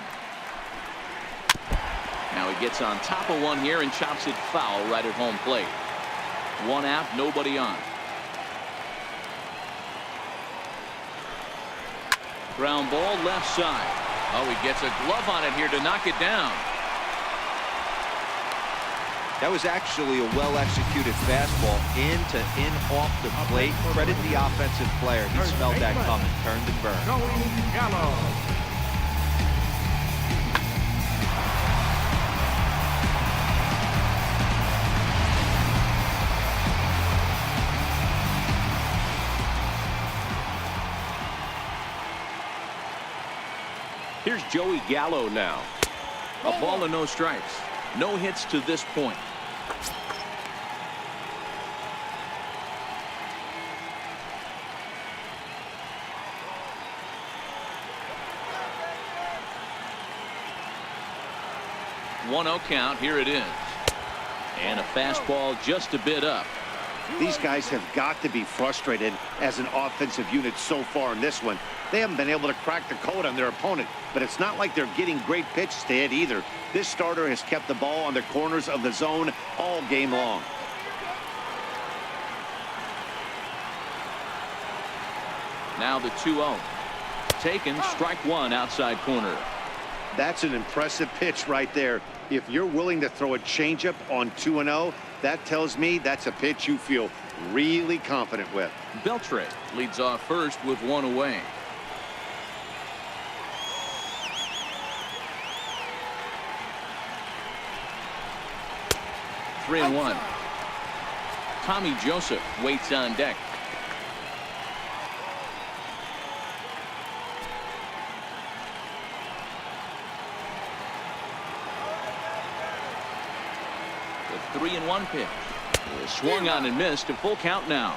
Now he gets on top of one here and chops it foul right at home plate. 1 out, nobody on. Ground ball left side. Oh, he gets a glove on it here to knock it down.
That was actually a well-executed fastball in off the plate. Credit the offensive player. He smelled that coming, turned and burned.
Joey Gallo.
Here's Joey Gallo now. A ball and no strikes. No hits to this point. One 0 count. Here it is. And a fastball just a bit up.
These guys have got to be frustrated as an offensive unit so far in this one. They haven't been able to crack the code on their opponent, but it's not like they're getting great pitches to hit either. This starter has kept the ball on the corners of the zone all game long.
Now the 2-0. Taken, strike 1 outside corner.
That's an impressive pitch right there. If you're willing to throw a changeup on 2-0, that tells me that's a pitch you feel really confident with.
Beltre leads off first with 1 away. Three and 1. Tommy Joseph waits on deck. The 3-1 pitch is swung on and missed. A full count now.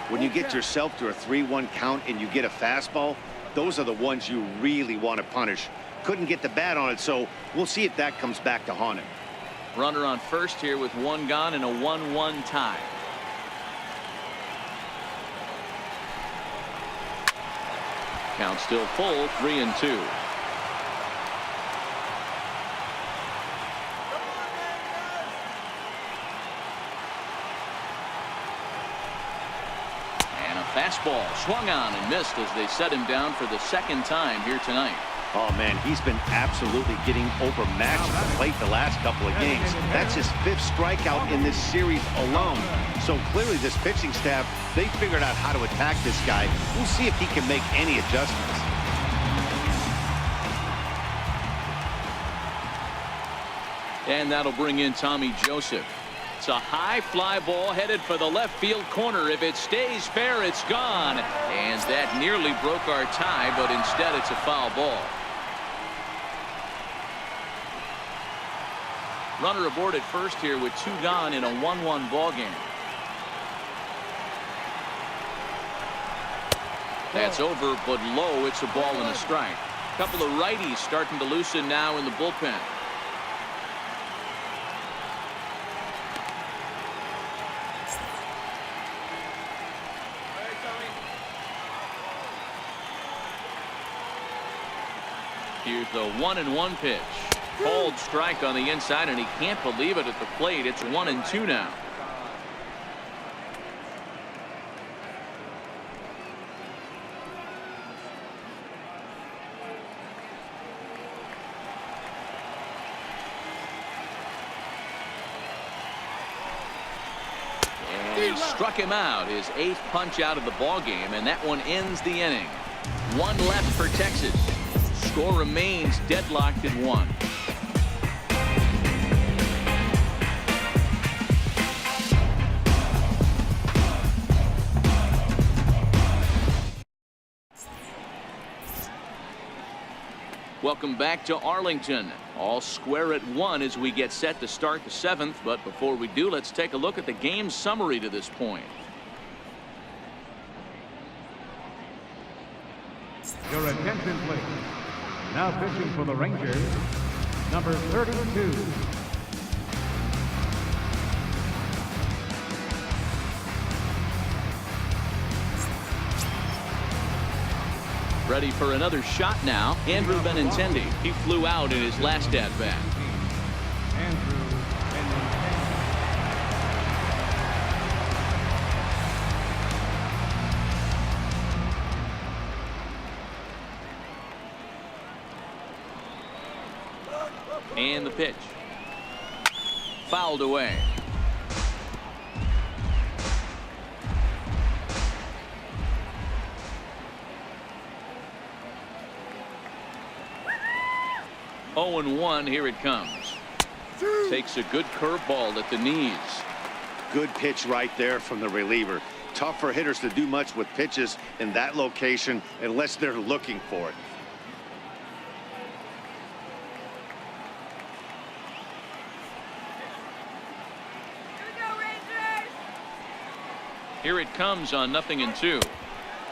When you get yourself to a 3-1 count and you get a fastball, those are the ones you really want to punish. Couldn't get the bat on it, so we'll see if that comes back to haunt him.
Runner on first here with 1 gone and a 1-1 tie. Count still full, 3-2. And a fastball swung on and missed as they set him down for the 2nd time here tonight.
Oh, man, he's been absolutely getting overmatched at the plate the last couple of games. That's his 5th strikeout in this series alone. So clearly this pitching staff, they figured out how to attack this guy. We'll see if he can make any adjustments.
And that'll bring in Tommy Joseph. It's a high fly ball headed for the left field corner. If it stays fair, it's gone. And that nearly broke our tie, but instead it's a foul ball. Runner aboard at first here with 2 gone in a 1-1 ball game. That's over, but low. It's a ball and a strike. A couple of righties starting to loosen now in the bullpen. Here's the 1-1 pitch. Called strike on the inside, and he can't believe it at the plate. It's 1-2 now. And he struck him out, his 8th punch out of the ball game, and that one ends the inning. 1 left for Texas. Score remains deadlocked at 1. Welcome back to Arlington. All square at 1 as we get set to start the 7th. But before we do, let's take a look at the game summary to this point.
Your attention, please. Now pitching for the Rangers, number 32.
Ready for another shot now. Andrew Benintendi. He flew out in his last at-bat.
Andrew Benintendi.
And the pitch. Fouled away. Oh, and 1. Here it comes. Takes a good curveball at the knees.
Good pitch right there from the reliever. Tough for hitters to do much with pitches in that location unless they're looking for it.
Here it comes on 0-2.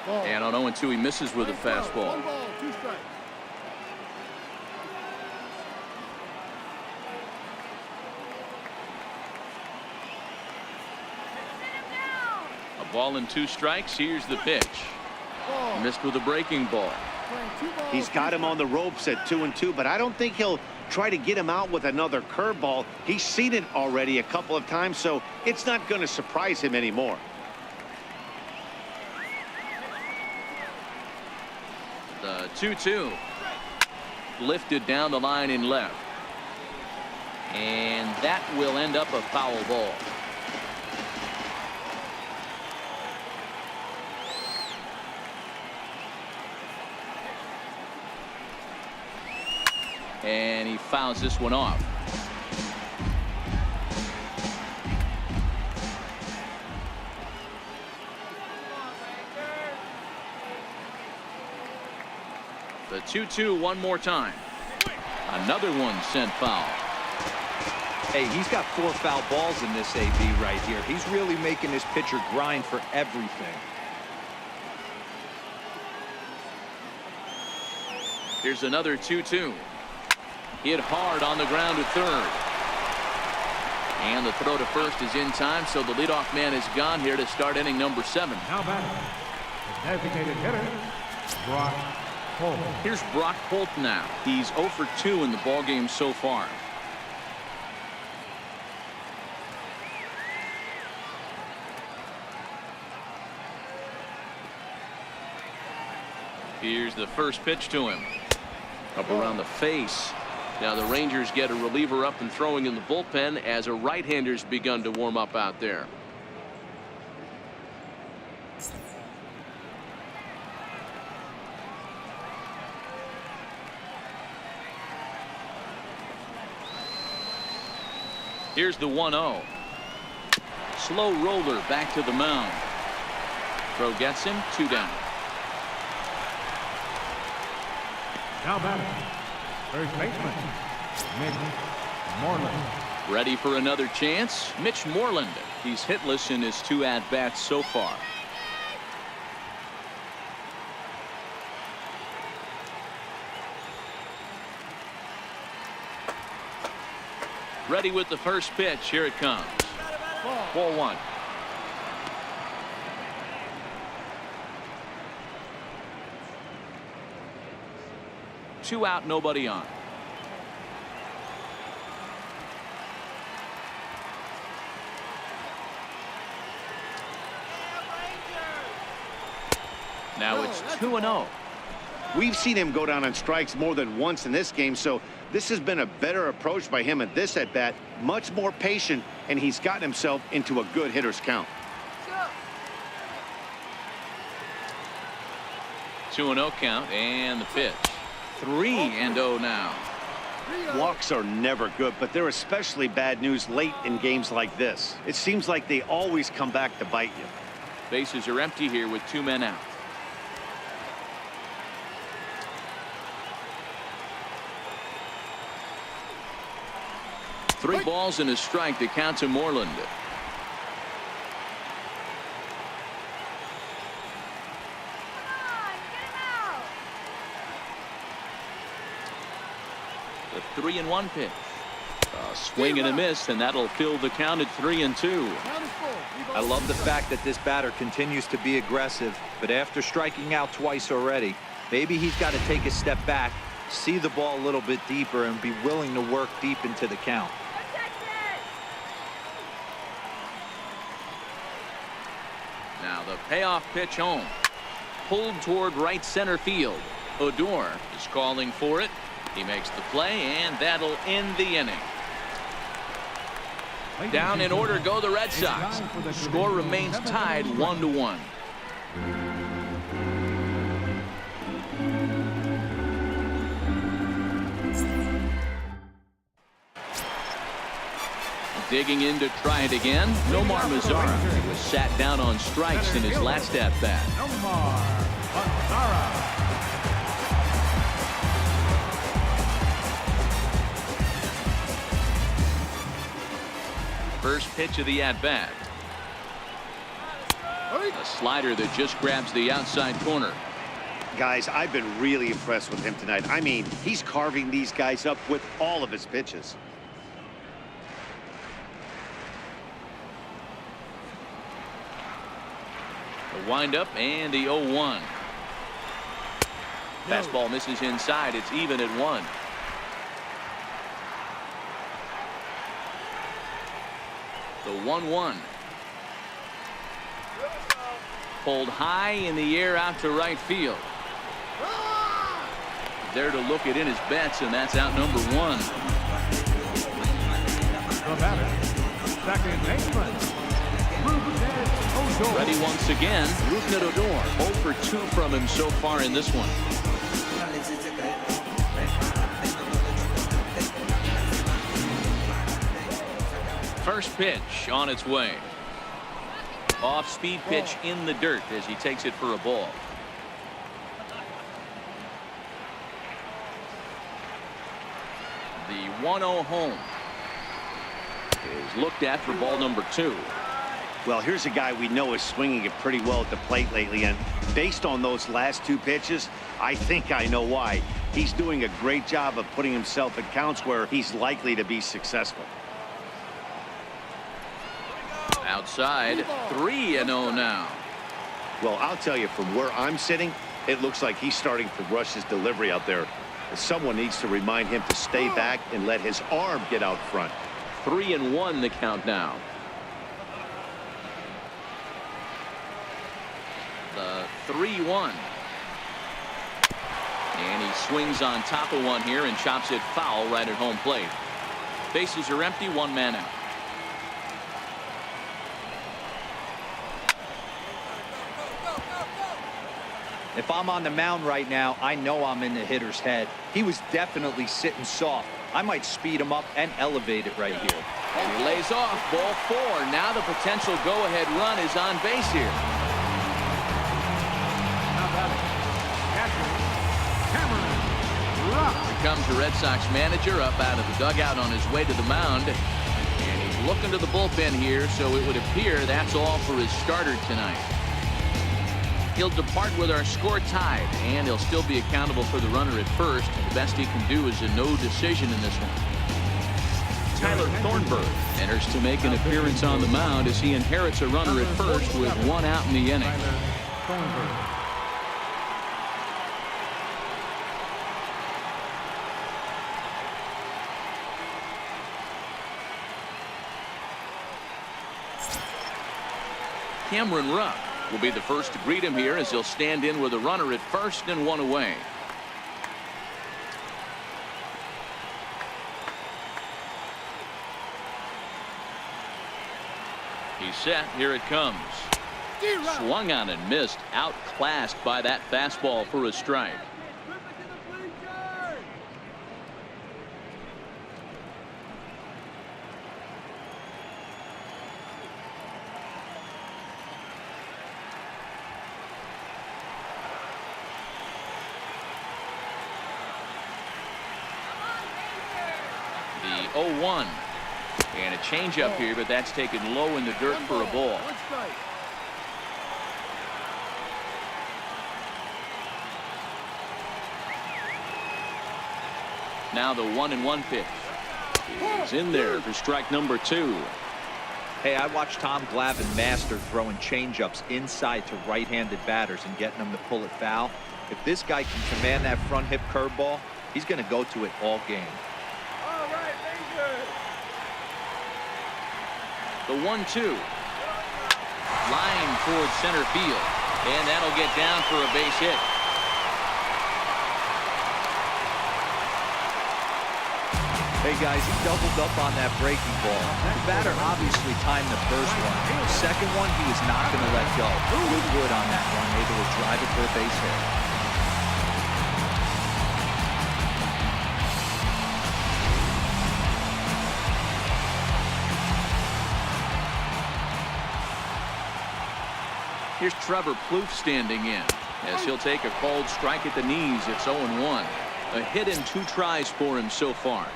And on 0-2, he misses with a fastball.
1 ball, 2 strikes.
A ball and 2 strikes. Here's the pitch. Missed with a breaking ball.
He's got him on the ropes at 2-2, but I don't think he'll try to get him out with another curveball. He's seen it already a couple of times, so it's not going to surprise him anymore.
The 2-2. Lifted down the line in left. And that will end up a foul ball. And he fouls this one off. The 2-2 one more time. Another one sent foul.
Hey, he's got 4 foul balls in this AB right here. He's really making this pitcher grind for everything.
Here's another 2-2. Hit hard on the ground to third. And the throw to first is in time, so the leadoff man is gone here to start inning number 7.
Now batting, the designated hitter, Brock Holt.
Here's Brock Holt now. He's 0 for 2 in the ballgame so far. Here's the first pitch to him. Up around the face. Now the Rangers get a reliever up and throwing in the bullpen as a right-hander's begun to warm up out there. Here's the 1-0. Slow roller back to the mound. Throw gets him, 2 down.
Now batting, first baseman, Mitch Moreland.
Ready for another chance. Mitch Moreland. He's hitless in his 2 at-bats so far. Ready with the first pitch. Here it comes. Ball 1. 2 out, nobody on. Now it's 2-0.
We've seen him go down on strikes more than once in this game, so this has been a better approach by him at this at-bat. Much more patient, and he's gotten himself into a good hitter's count.
2-0 count, and the pitch. 3-0 now.
Walks are never good, but they're especially bad news late in games like this. It seems like they always come back to bite you.
Bases are empty here with 2 men out. Three balls and a strike to count to Moreland. The 3-1 pitch. A swing and a miss, and that'll fill the count at 3-2.
I love the fact that this batter continues to be aggressive, but after striking out twice already, maybe he's got to take a step back, see the ball a little bit deeper, and be willing to work deep into the count.
Now the payoff pitch home. Pulled toward right center field. Odor is calling for it. He makes the play, and that'll end the inning. Down in order go the Red Sox. Score remains tied 1-1. Digging in to try it again. Nomar Mazara. He was sat down on strikes in his last at-bat.
Nomar Mazara.
First pitch of the at-bat. A slider that just grabs the outside corner.
Guys, I've been really impressed with him tonight. I mean, he's carving these guys up with all of his pitches.
The windup and the 0-1. Fastball misses inside. It's even at 1. The 1-1. Pulled high in the air out to right field. There to look it in his bets, and that's out number 1.
The batter, second baseman.
Ready once again. Rougned Odor 0 for 2 from him so far in this one. First pitch on its way. Off-speed pitch in the dirt as he takes it for a ball. The 1-0 home is looked at for ball number 2.
Well, here's a guy we know is swinging it pretty well at the plate lately, and based on those last 2 pitches, I think I know why. He's doing a great job of putting himself in counts where he's likely to be successful.
Outside, 3-0 now.
Well, I'll tell you, from where I'm sitting, it looks like he's starting to rush his delivery out there. Someone needs to remind him to stay back and let his arm get out front.
3-1 the count now. The 3-1. And he swings on top of one here and chops it foul right at home plate. Bases are empty, 1 man out.
If I'm on the mound right now, I know I'm in the hitter's head. He was definitely sitting soft. I might speed him up and elevate it right here.
And he lays off ball 4. Now the potential go-ahead run is on base here. Here comes the Red Sox manager up out of the dugout on his way to the mound. And he's looking to the bullpen here, so it would appear that's all for his starter tonight. He'll depart with our score tied, and he'll still be accountable for the runner at first. The best he can do is a no decision in this one. Tyler Thornburg enters to make an appearance on the mound as he inherits a runner at first with 1 out in the inning. Cameron Rupp will be the first to greet him here as he'll stand in with a runner at first and one away. He's set. Here it comes. Swung on and missed. Outclassed by that fastball for a strike. The 0-1. And a changeup here, but that's taken low in the dirt for a ball. Now the 1-1 pitch is in there for strike number 2.
Hey, I watched Tom Glavine master throwing changeups inside to right-handed batters and getting them to pull it foul. If this guy can command that front hip curveball, he's going to go to it all game.
All right, Rangers.
The 1-2. Line towards center field. And that'll get down for a base hit.
Hey guys, he doubled up on that breaking ball. The batter obviously timed the first one. The second one, he was not going to let go. Good wood on that one, able to drive it for a base hit.
Here's Trevor Plouffe standing in as he'll take a called strike at the knees. It's 0-1. A hit in 2 tries for him so far.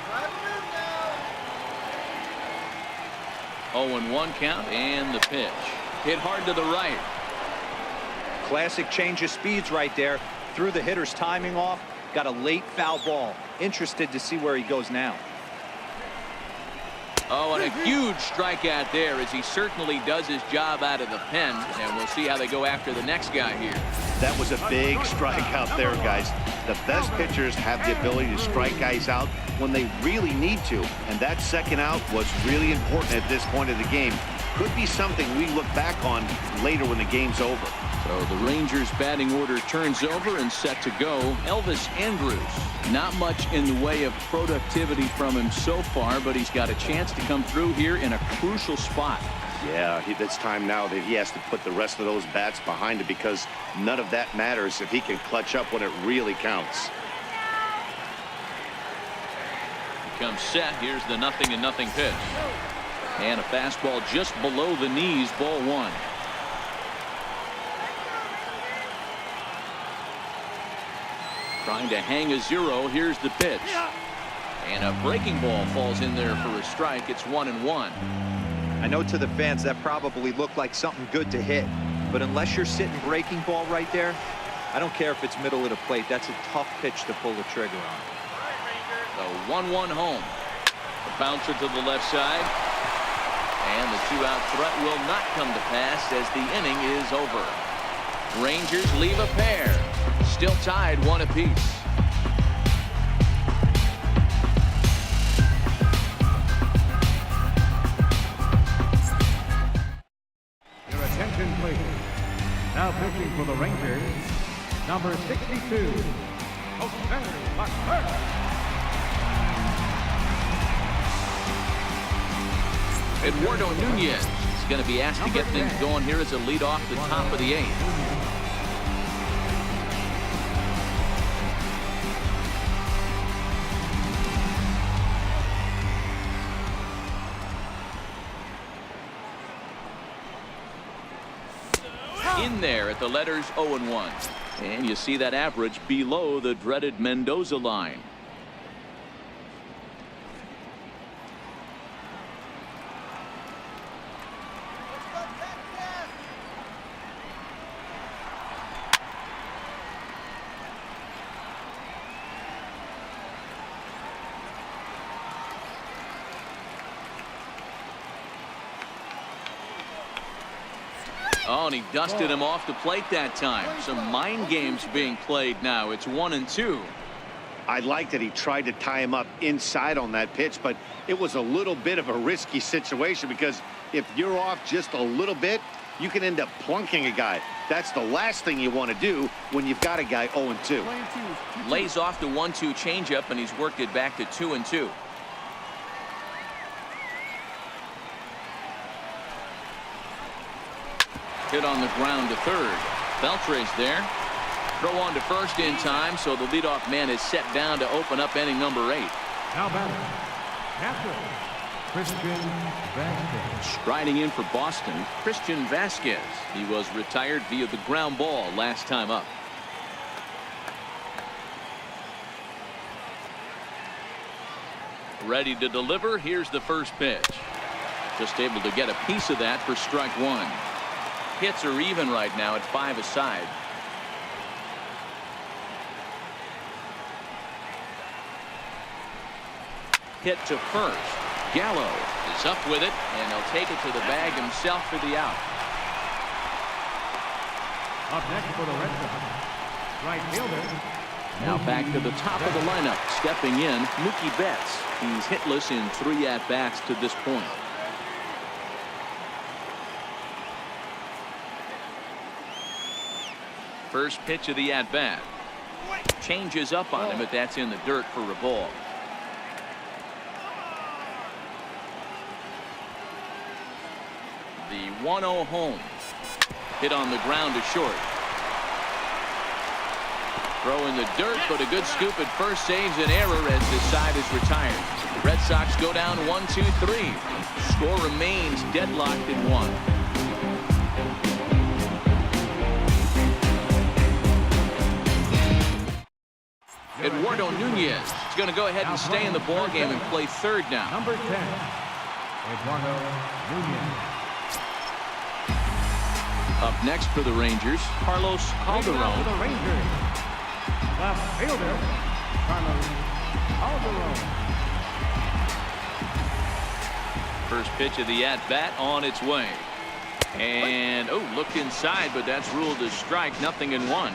Drive him in now.
0-1 count and the pitch. Hit hard to the right.
Classic change of speeds right there. Threw the hitter's timing off. Got a late foul ball. Interested to see where he goes now.
Oh, and a huge strikeout there as he certainly does his job out of the pen. And we'll see how they go after the next guy here.
That was a big strikeout there, guys. The best pitchers have the ability to strike guys out when they really need to. And that second out was really important at this point of the game. Could be something we look back on later when the game's over.
So the Rangers batting order turns over and set to go. Elvis Andrus, not much in the way of productivity from him so far, but he's got a chance to come through here in a crucial spot.
Yeah, it's time now that he has to put the rest of those bats behind it, because none of that matters if he can clutch up when it really counts.
He comes set. Here's the 0-0 pitch. And a fastball just below the knees, ball 1. Trying to hang a 0. Here's the pitch. And a breaking ball falls in there for a strike. It's 1-1.
I know to the fans that probably looked like something good to hit, but unless you're sitting breaking ball right there, I don't care if it's middle of the plate. That's a tough pitch to pull the trigger on.
The 1-1 home. The bouncer to the left side. And the 2-out threat will not come to pass as the inning is over. Rangers leave a pair. Still tied 1 apiece.
Your attention, please. Now pitching for the Rangers, number 62,
Eduardo Nunez is going to be asked to get things going here as a lead off the top of the 8th. In there at the letters 0-1. And you see that average below the dreaded Mendoza line. Oh, and he dusted him off the plate that time. Some mind games being played now. It's 1-2.
I like that he tried to tie him up inside on that pitch, but it was a little bit of a risky situation because if you're off just a little bit, you can end up plunking a guy. That's the last thing you want to do when you've got a guy 0-2.
Lays off the 1-2 changeup, and he's worked it back to 2-2. Hit on the ground to third. Beltre's there. Throw on to first in time, so the leadoff man is set down to open up inning number 8.
Now batting, captain, Christian Vasquez.
Striding in for Boston, Christian Vasquez. He was retired via the ground ball last time up. Ready to deliver. Here's the first pitch. Just able to get a piece of that for strike 1. Hits are even right now at 5 aside. Hit to first. Gallo is up with it, and he'll take it to the bag himself for the out.
Up next for the Red Sox, right fielder.
Now back to the top of the lineup. Stepping in, Mookie Betts. He's hitless in 3 at-bats to this point. First pitch of the at-bat. Changes up on him, but that's in the dirt for a ball. The 1-0 home. Hit on the ground to short. Throw in the dirt, but a good scoop at first saves an error as this side is retired. The Red Sox go down 1-2-3. Score remains deadlocked at 1. Eduardo Nunez is going to go ahead and stay in the ballgame and play third now.
Number 10, Eduardo Nunez.
Up next for the Rangers, Carlos Calderon.
For the Rangers, left fielder, Carlos Calderon.
First pitch of the at-bat on its way. And, oh, looked inside, but that's ruled a strike, 0-1.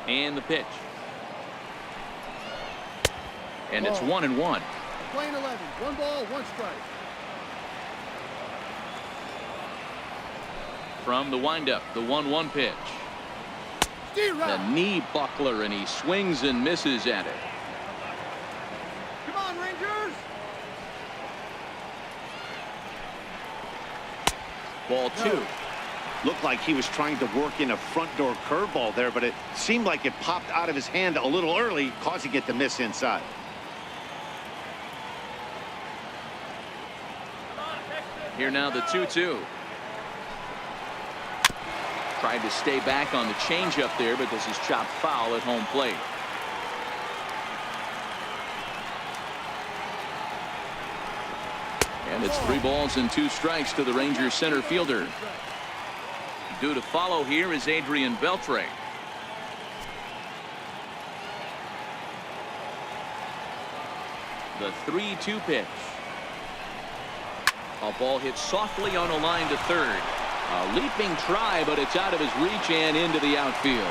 And the pitch. And it's 1-1.
Playing 11. 1 ball, 1 strike.
From the windup, the 1-1 pitch. The knee buckler, and he swings and misses at it.
Come on, Rangers.
Ball 2.
Looked like he was trying to work in a front door curveball there, but it seemed like it popped out of his hand a little early, causing it to miss inside.
Here now the 2-2. Tried to stay back on the changeup there, but this is chopped foul at home plate. And it's 3 balls and 2 strikes to the Rangers center fielder. Due to follow here is Adrian Beltre. The 3-2 pitch. A ball hit softly on a line to third. A leaping try, but it's out of his reach and into the outfield.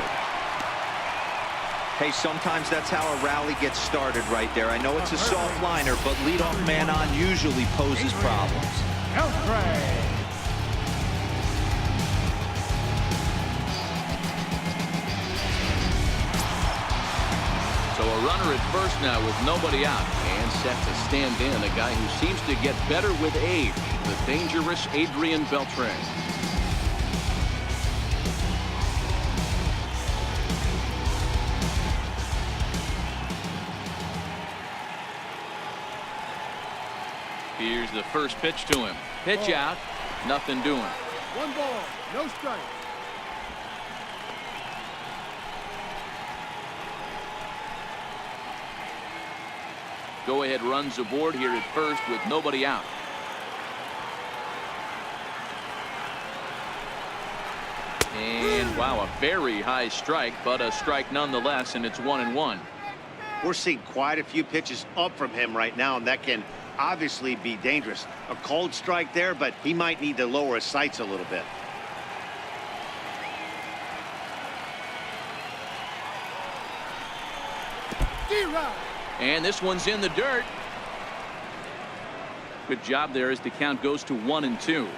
Hey, sometimes that's how a rally gets started right there. I know it's a soft liner, but leadoff man on usually poses problems.
Beltre.
So a runner at first now with nobody out, and set to stand in a guy who seems to get better with age, the dangerous Adrian Beltre. Here's the first pitch to him. Pitch out, nothing doing.
1 ball, no strike.
Go ahead runs aboard here at first with nobody out. And wow, a very high strike, but a strike nonetheless, and it's 1-1.
We're seeing quite a few pitches up from him right now, and that can obviously be dangerous. A cold strike there, but he might need to lower his sights a little bit.
And this one's in the dirt. Good job there as the count goes to 1-2.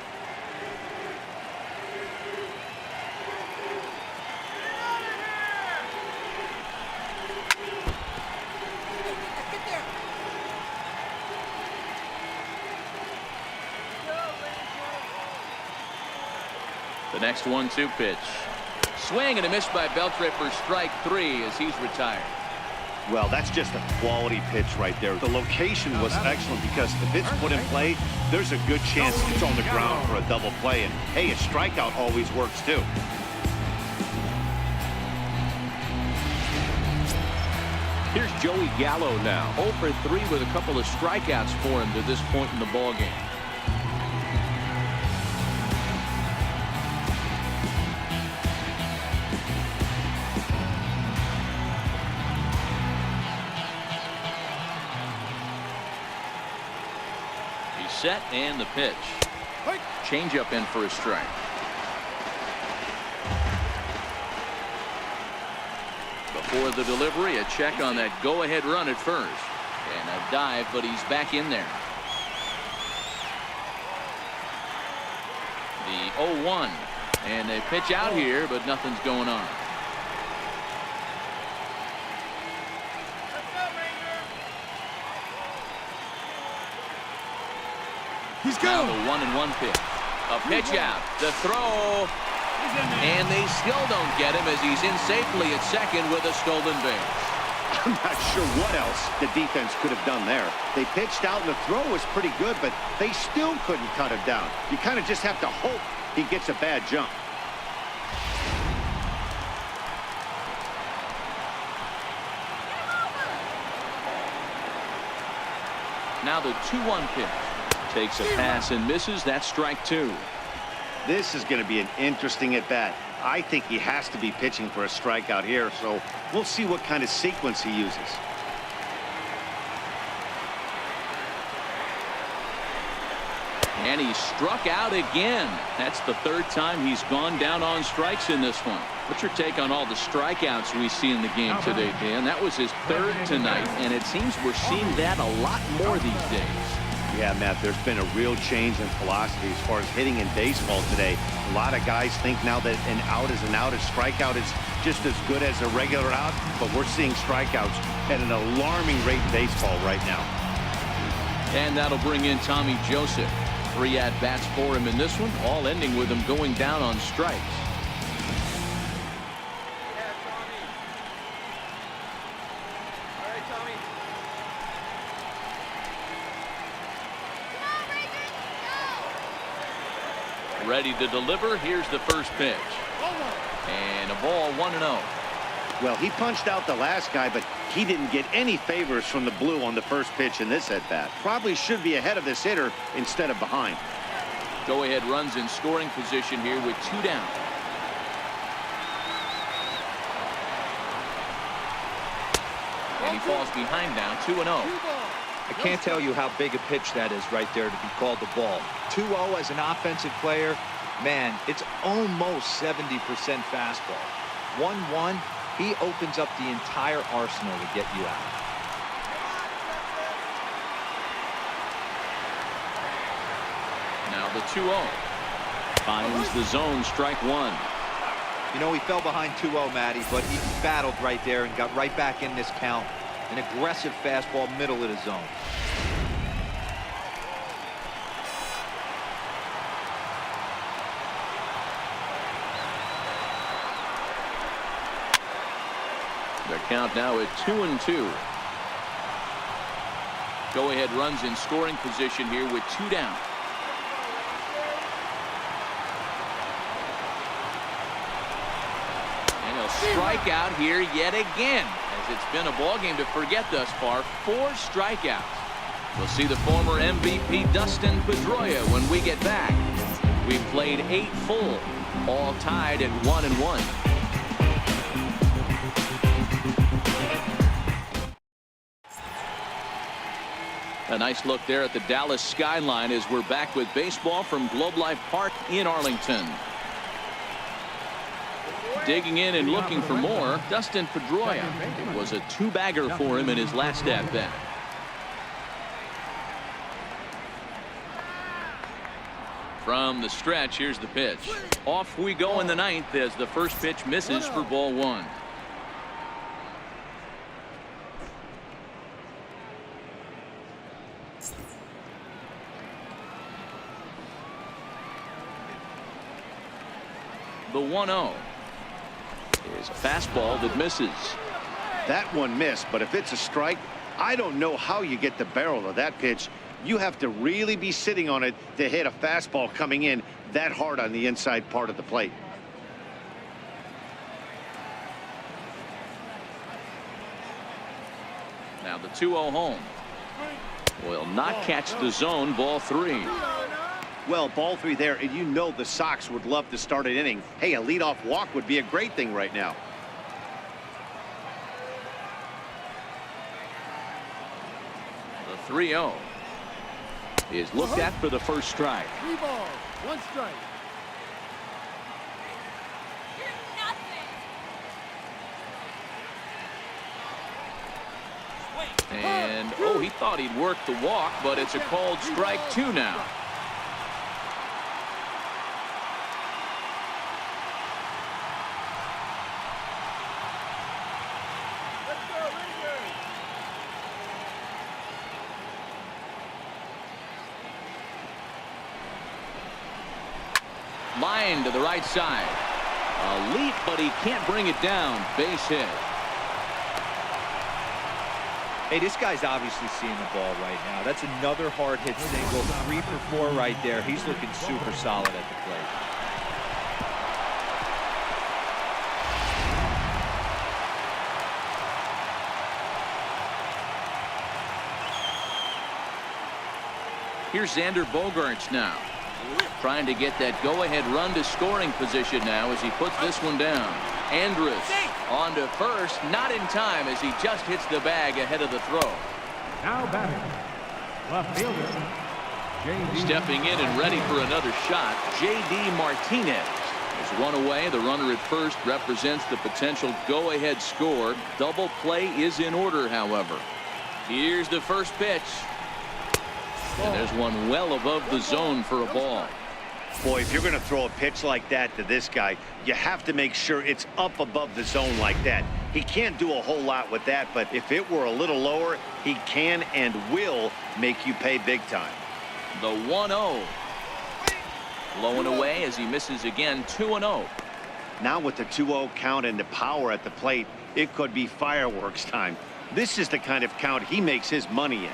The next 1-2 pitch. Swing and a miss by Beltre for strike 3 as he's retired.
Well, that's just a quality pitch right there. The location was excellent because if it's put in play, there's a good chance it's on the ground for a double play. And, hey, a strikeout always works, too.
Here's Joey Gallo now. 0 for 3 with a couple of strikeouts for him to this point in the ballgame. Set and the pitch. Change up in for a strike. Before the delivery, a check on that go-ahead run at first. And a dive, but he's back in there. The 0-1. And they pitch out here, but nothing's going on.
He's
Now
going.
the 1-1 pitch. A pitch out. The throw. And they still don't get him as he's in safely at second with a stolen base.
I'm not sure what else the defense could have done there. They pitched out and the throw was pretty good, but they still couldn't cut him down. You kind of just have to hope he gets a bad jump.
Now the 2-1 pitch. Takes a pass and misses. That's strike 2.
This is going to be an interesting at-bat. I think he has to be pitching for a strikeout here, so we'll see what kind of sequence he uses.
And he struck out again. That's the 3rd time he's gone down on strikes in this one. What's your take on all the strikeouts we see in the game today, Dan? That was his 3rd tonight, and it seems we're seeing that a lot more these days.
Yeah, Matt, there's been a real change in philosophy as far as hitting in baseball today. A lot of guys think now that an out is an out, a strikeout is just as good as a regular out, but we're seeing strikeouts at an alarming rate in baseball right now.
And that'll bring in Tommy Joseph. 3 at-bats for him in this one, all ending with him going down on strikes. Ready to deliver. Here's the first pitch. And a ball 1-0.
Well, he punched out the last guy, but he didn't get any favors from the blue on the first pitch in this at-bat. Probably should be ahead of this hitter instead of behind.
Go-ahead runs in scoring position here with 2 down. And he falls behind now, 2-0.
I can't tell you how big a pitch that is right there to be called the ball. 2-0 as an offensive player, man, it's almost 70% fastball. 1-1, he opens up the entire arsenal to get you out.
Now the 2-0. Finds the zone, strike 1.
You know, he fell behind 2-0, Matty, but he battled right there and got right back in this count. An aggressive fastball, middle of the zone.
The count now at 2-2. Go-ahead runs in scoring position here with 2 down. And he'll strike out here yet again, as it's been a ball game to forget thus far. 4 strikeouts. We'll see the former MVP Dustin Pedroia when we get back. We've played 8 full, all tied at 1-1. A nice look there at the Dallas skyline as we're back with baseball from Globe Life Park in Arlington. Digging in and looking for more, Dustin Pedroia. It was a two-bagger for him in his last at-bat. From the stretch, here's the pitch. Off we go in the ninth as the first pitch misses for ball one. The 1-0 is a fastball that misses.
That one missed, but if it's a strike, I don't know how you get the barrel of that pitch. You have to really be sitting on it to hit a fastball coming in that hard on the inside part of the plate.
Now the 2-0 home will not catch the zone. Ball three.
Well, ball three there, and you know the Sox would love to start an inning. Hey, a leadoff walk would be a great thing right now.
The 3-0 is looked at for the first strike.
3 balls, 1 strike.
You're nothing.
And oh, he thought he'd work the walk, but it's a called strike 2 now. Line to the right side. A leap, but he can't bring it down. Base hit.
Hey, this guy's obviously seeing the ball right now. That's another hard hit single. 3 for 4 right there. He's looking super solid at the plate.
Here's Xander Bogaerts now, trying to get that go-ahead run to scoring position now as he puts this one down. Andrus on to first, not in time as he just hits the bag ahead of the throw.
Now batting, left fielder, J.D.
Stepping in and ready for another shot, J.D. Martinez. There's one away. The runner at first represents the potential go-ahead score. Double play is in order, however. Here's the first pitch. And there's one well above the zone for a ball.
Boy, if you're going to throw a pitch like that to this guy, you have to make sure it's up above the zone like that. He can't do a whole lot with that, but if it were a little lower, he can and will make you pay big time.
The 1-0. Low and away as he misses again. 2-0.
Now with the 2-0 count and the power at the plate, it could be fireworks time. This is the kind of count he makes his money in.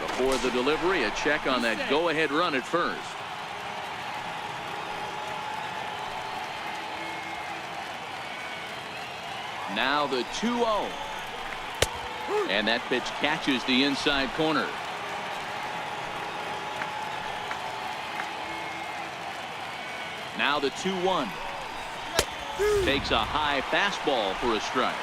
Before the delivery, a check on that go-ahead run at first. Now the 2-0. And that pitch catches the inside corner. Now the 2-1. Takes a high fastball for a strike.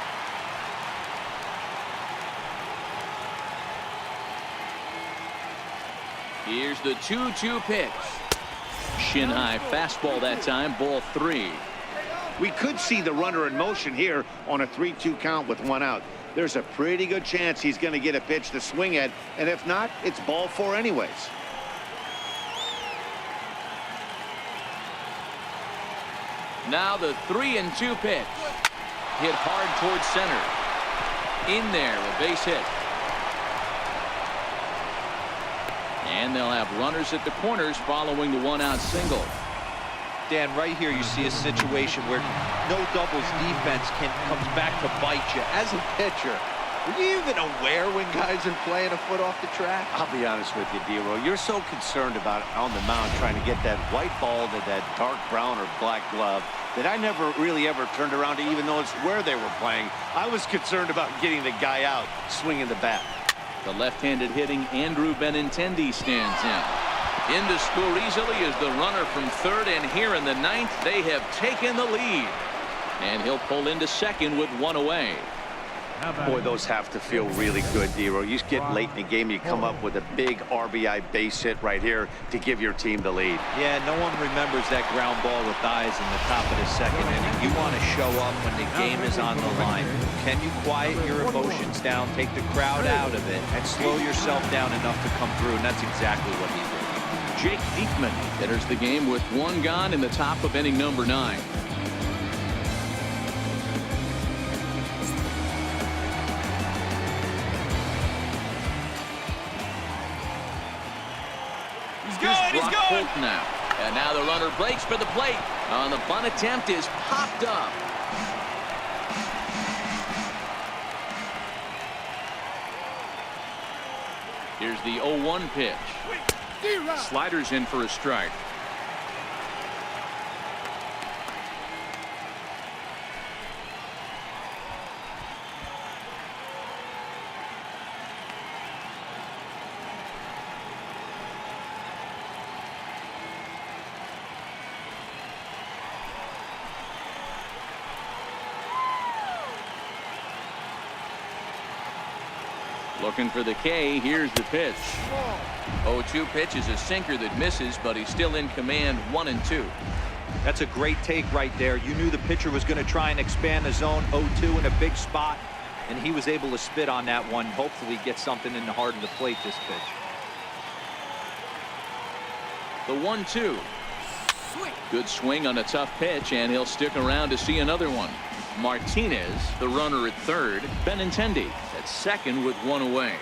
Here's the 2-2 pitch. Shin high fastball that time. Ball three.
We could see the runner in motion here on a 3-2 count with 1 out. There's a pretty good chance he's going to get a pitch to swing at, and if not, it's ball 4 anyways.
Now the 3-2 pitch. Hit hard towards center. In there, a base hit. And they'll have runners at the corners following the 1-out single.
Dan, right here you see a situation where no doubles defense comes back to bite you. As a pitcher, are you even aware when guys are playing a foot off the track?
I'll be honest with you, D-Roll. You're so concerned about on the mound trying to get that white ball to that dark brown or black glove that I never really ever turned around to even notice where they were playing. I was concerned about getting the guy out swinging the bat.
The left-handed hitting Andrew Benintendi stands in to score easily as the runner from third, and here in the ninth they have taken the lead, and he'll pull into second with 1 away.
Boy, those have to feel really good, Dero. You get late in the game, you come up with a big RBI base hit right here to give your team the lead.
Yeah, no one remembers that ground ball with eyes in the top of the second inning. You want to show up when the game is on the line. Can you quiet your emotions down, take the crowd out of it, and slow yourself down enough to come through? And that's exactly what he did.
Jake Diekman enters the game with one gone in the top of inning number 9. He's going. Now. And now the runner breaks for the plate. On the bunt attempt is popped up. Here's the 0-1 pitch. Sliders in for a strike. Looking for the K. Here's the pitch. 0-2 pitch is a sinker that misses, but he's still in command. 1-2.
That's a great take right there. You knew the pitcher was going to try and expand the zone. 0-2 in a big spot, and he was able to spit on that one. Hopefully get something in the heart of the plate this pitch.
The 1-2. Good swing on a tough pitch, and he'll stick around to see another one. Martinez, the runner at third. Benintendi at second with one away.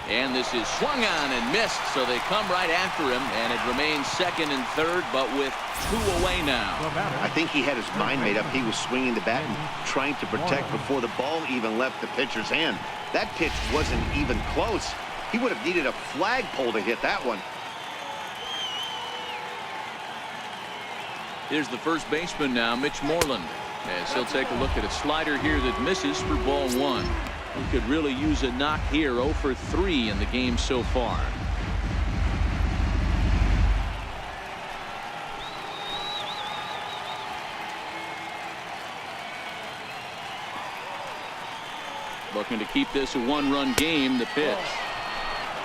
And this is swung on and missed, so they come right after him, and it remains second and third, but with two away now.
I think he had his mind made up. He was swinging the bat and trying to protect before the ball even left the pitcher's hand. That pitch wasn't even close. He would have needed a flagpole to hit that one.
Here's the first baseman now, Mitch Moreland, as he'll take a look at a slider here that misses for ball 1. He could really use a knock here. 0 for 3 in the game so far. Looking to keep this a one-run game. The pitch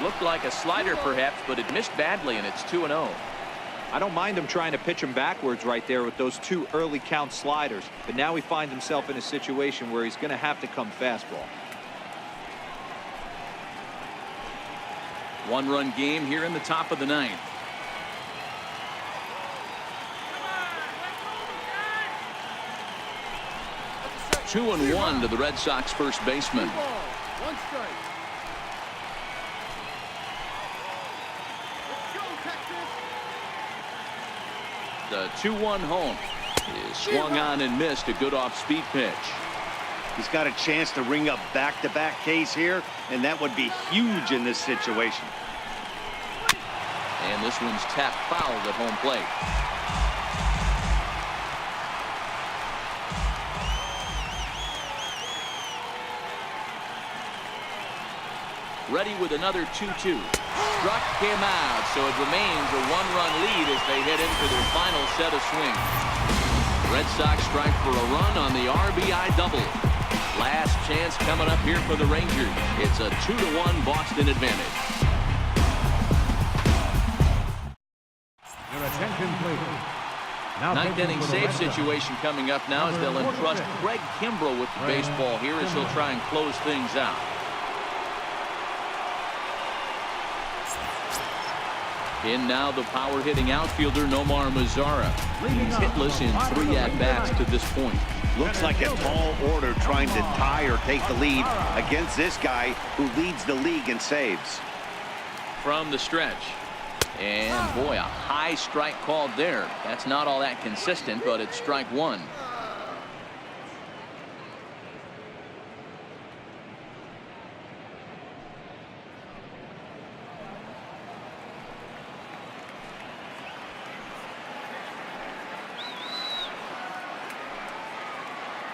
looked like a slider perhaps, but it missed badly, and it's 2-0.
I don't mind him trying to pitch him backwards right there with those two early count sliders, but now he finds himself in a situation where he's going to have to come fastball.
One-run game here in the top of the 9th. Two and one to the Red Sox first baseman.
1 strike.
The 2-1 home is swung on and missed. A good off-speed pitch.
He's got a chance to ring up back-to-back Ks here, and that would be huge in this situation.
And this one's tapped foul at home plate. Ready with another 2-2. Struck him out, so it remains a one-run lead as they head into their final set of swings. Red Sox strike for a run on the RBI double. Last chance coming up here for the Rangers. It's a 2-1 Boston advantage.
Your attention, please. Now
Ninth inning save situation coming up now as they'll entrust Craig Kimbrell with the baseball here as he'll try and close things out. In now the power-hitting outfielder Nomar Mazara. He's hitless in 3 at-bats to this point.
Looks like a tall order trying to tie or take the lead against this guy who leads the league in saves.
From the stretch. And boy, a high strike called there. That's not all that consistent, but it's strike 1.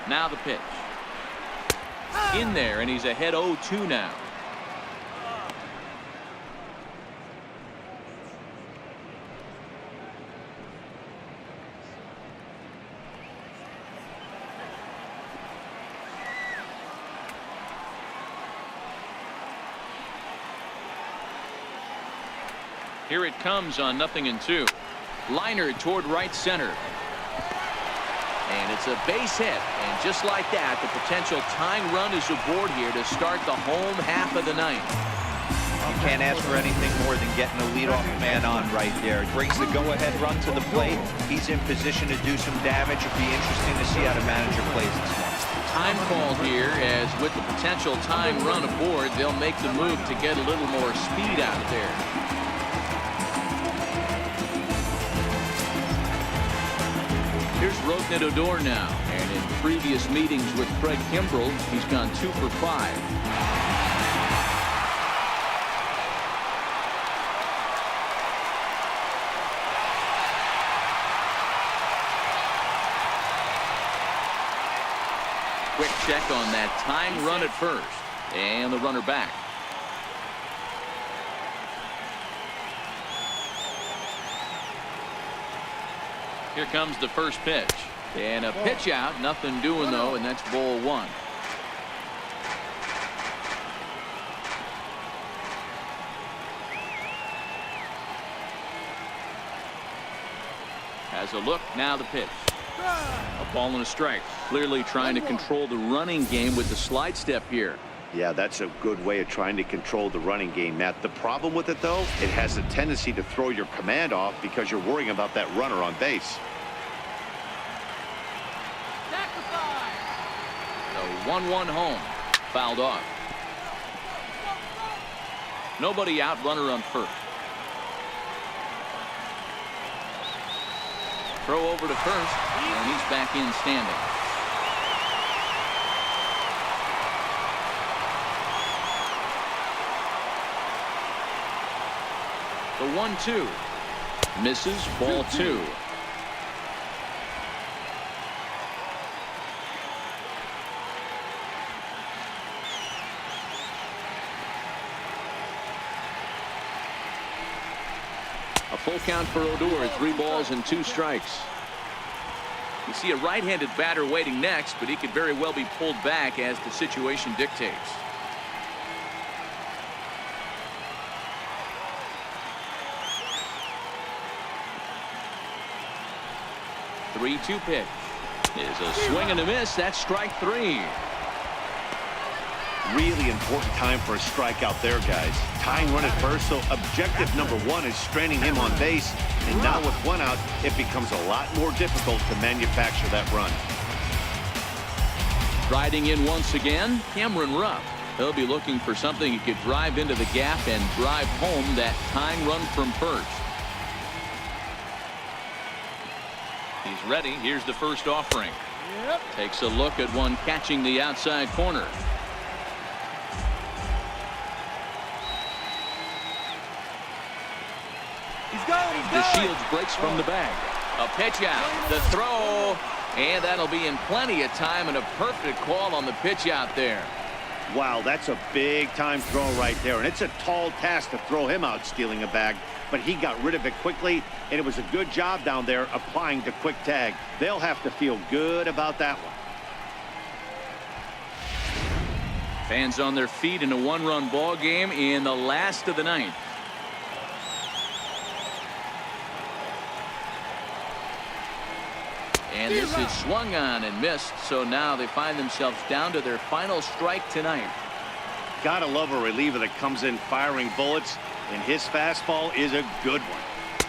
Now the pitch. In there, and he's ahead 0-2 now. Here it comes on 0-2. Liner toward right center. And it's a base hit. And just like that, the potential tying run is aboard here to start the home half of the ninth.
You can't ask for anything more than getting a leadoff man on right there. It brings the go-ahead run to the plate. He's in position to do some damage. It'd be interesting to see how the manager plays this one.
Time called here, as with the potential tying run aboard, they'll make the move to get a little more speed out there. Here's Rougned Odor now, and in previous meetings with Craig Kimbrell, he's gone 2 for 5. Quick check on that tying run at first, and the runner back. Here comes the first pitch, and a pitch out, nothing doing though, and that's ball 1. Has a look, now the pitch. A ball and a strike. Clearly trying to control the running game with the slide step here.
Yeah, that's a good way of trying to control the running game, Matt. The problem with it, though, it has a tendency to throw your command off because you're worrying about that runner on base.
The 1-1 home. Fouled off. Nobody out, runner on first. Throw over to first, and he's back in standing. The 1-2 misses, ball 2. A full count for Odor, 3 balls and 2 strikes. You see a right-handed batter waiting next, but he could very well be pulled back as the situation dictates. 3-2 pitch is a swing and a miss. That's strike 3.
Really important time for a strikeout there, guys. Tying run at first, so objective number 1 is stranding him on base. And now with 1 out, it becomes a lot more difficult to manufacture that run.
Riding in once again, Cameron Rupp. He'll be looking for something he could drive into the gap and drive home that tying run from first. He's ready. Here's the first offering. Takes a look at one catching the outside corner. The Shields breaks from the bag. A pitch out. The throw. And that'll be in plenty of time, and a perfect call on the pitch out there.
Wow, that's a big-time throw right there. And it's a tall task to throw him out stealing a bag. But he got rid of it quickly, and it was a good job down there applying the quick tag. They'll have to feel good about that one.
Fans on their feet in a 1-run ball game in the last of the ninth. And this is swung on and missed, so now they find themselves down to their final strike tonight.
Gotta love a reliever that comes in firing bullets, and his fastball is a good one.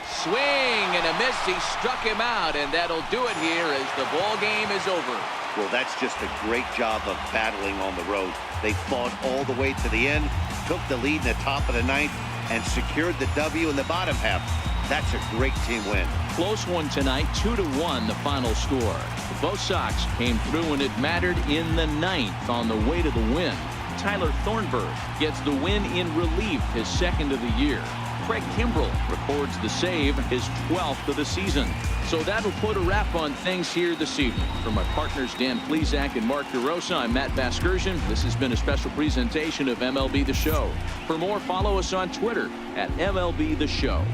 Swing and a miss. He struck him out, and that'll do it here as the ball game is over.
Well, that's just a great job of battling on the road. They fought all the way to the end, took the lead in the top of the ninth, and secured the W in the bottom half. That's a great team win.
Close one tonight, 2-1 the final score. Both Sox came through when it mattered in the ninth on the way to the win. Tyler Thornburg gets the win in relief, his 2nd of the year. Craig Kimbrell records the save, his 12th of the season. So that'll put a wrap on things here this evening. For my partners Dan Plesac and Mark DeRosa, I'm Matt Vasgersian. This has been a special presentation of MLB The Show. For more, follow us on Twitter at MLB The Show.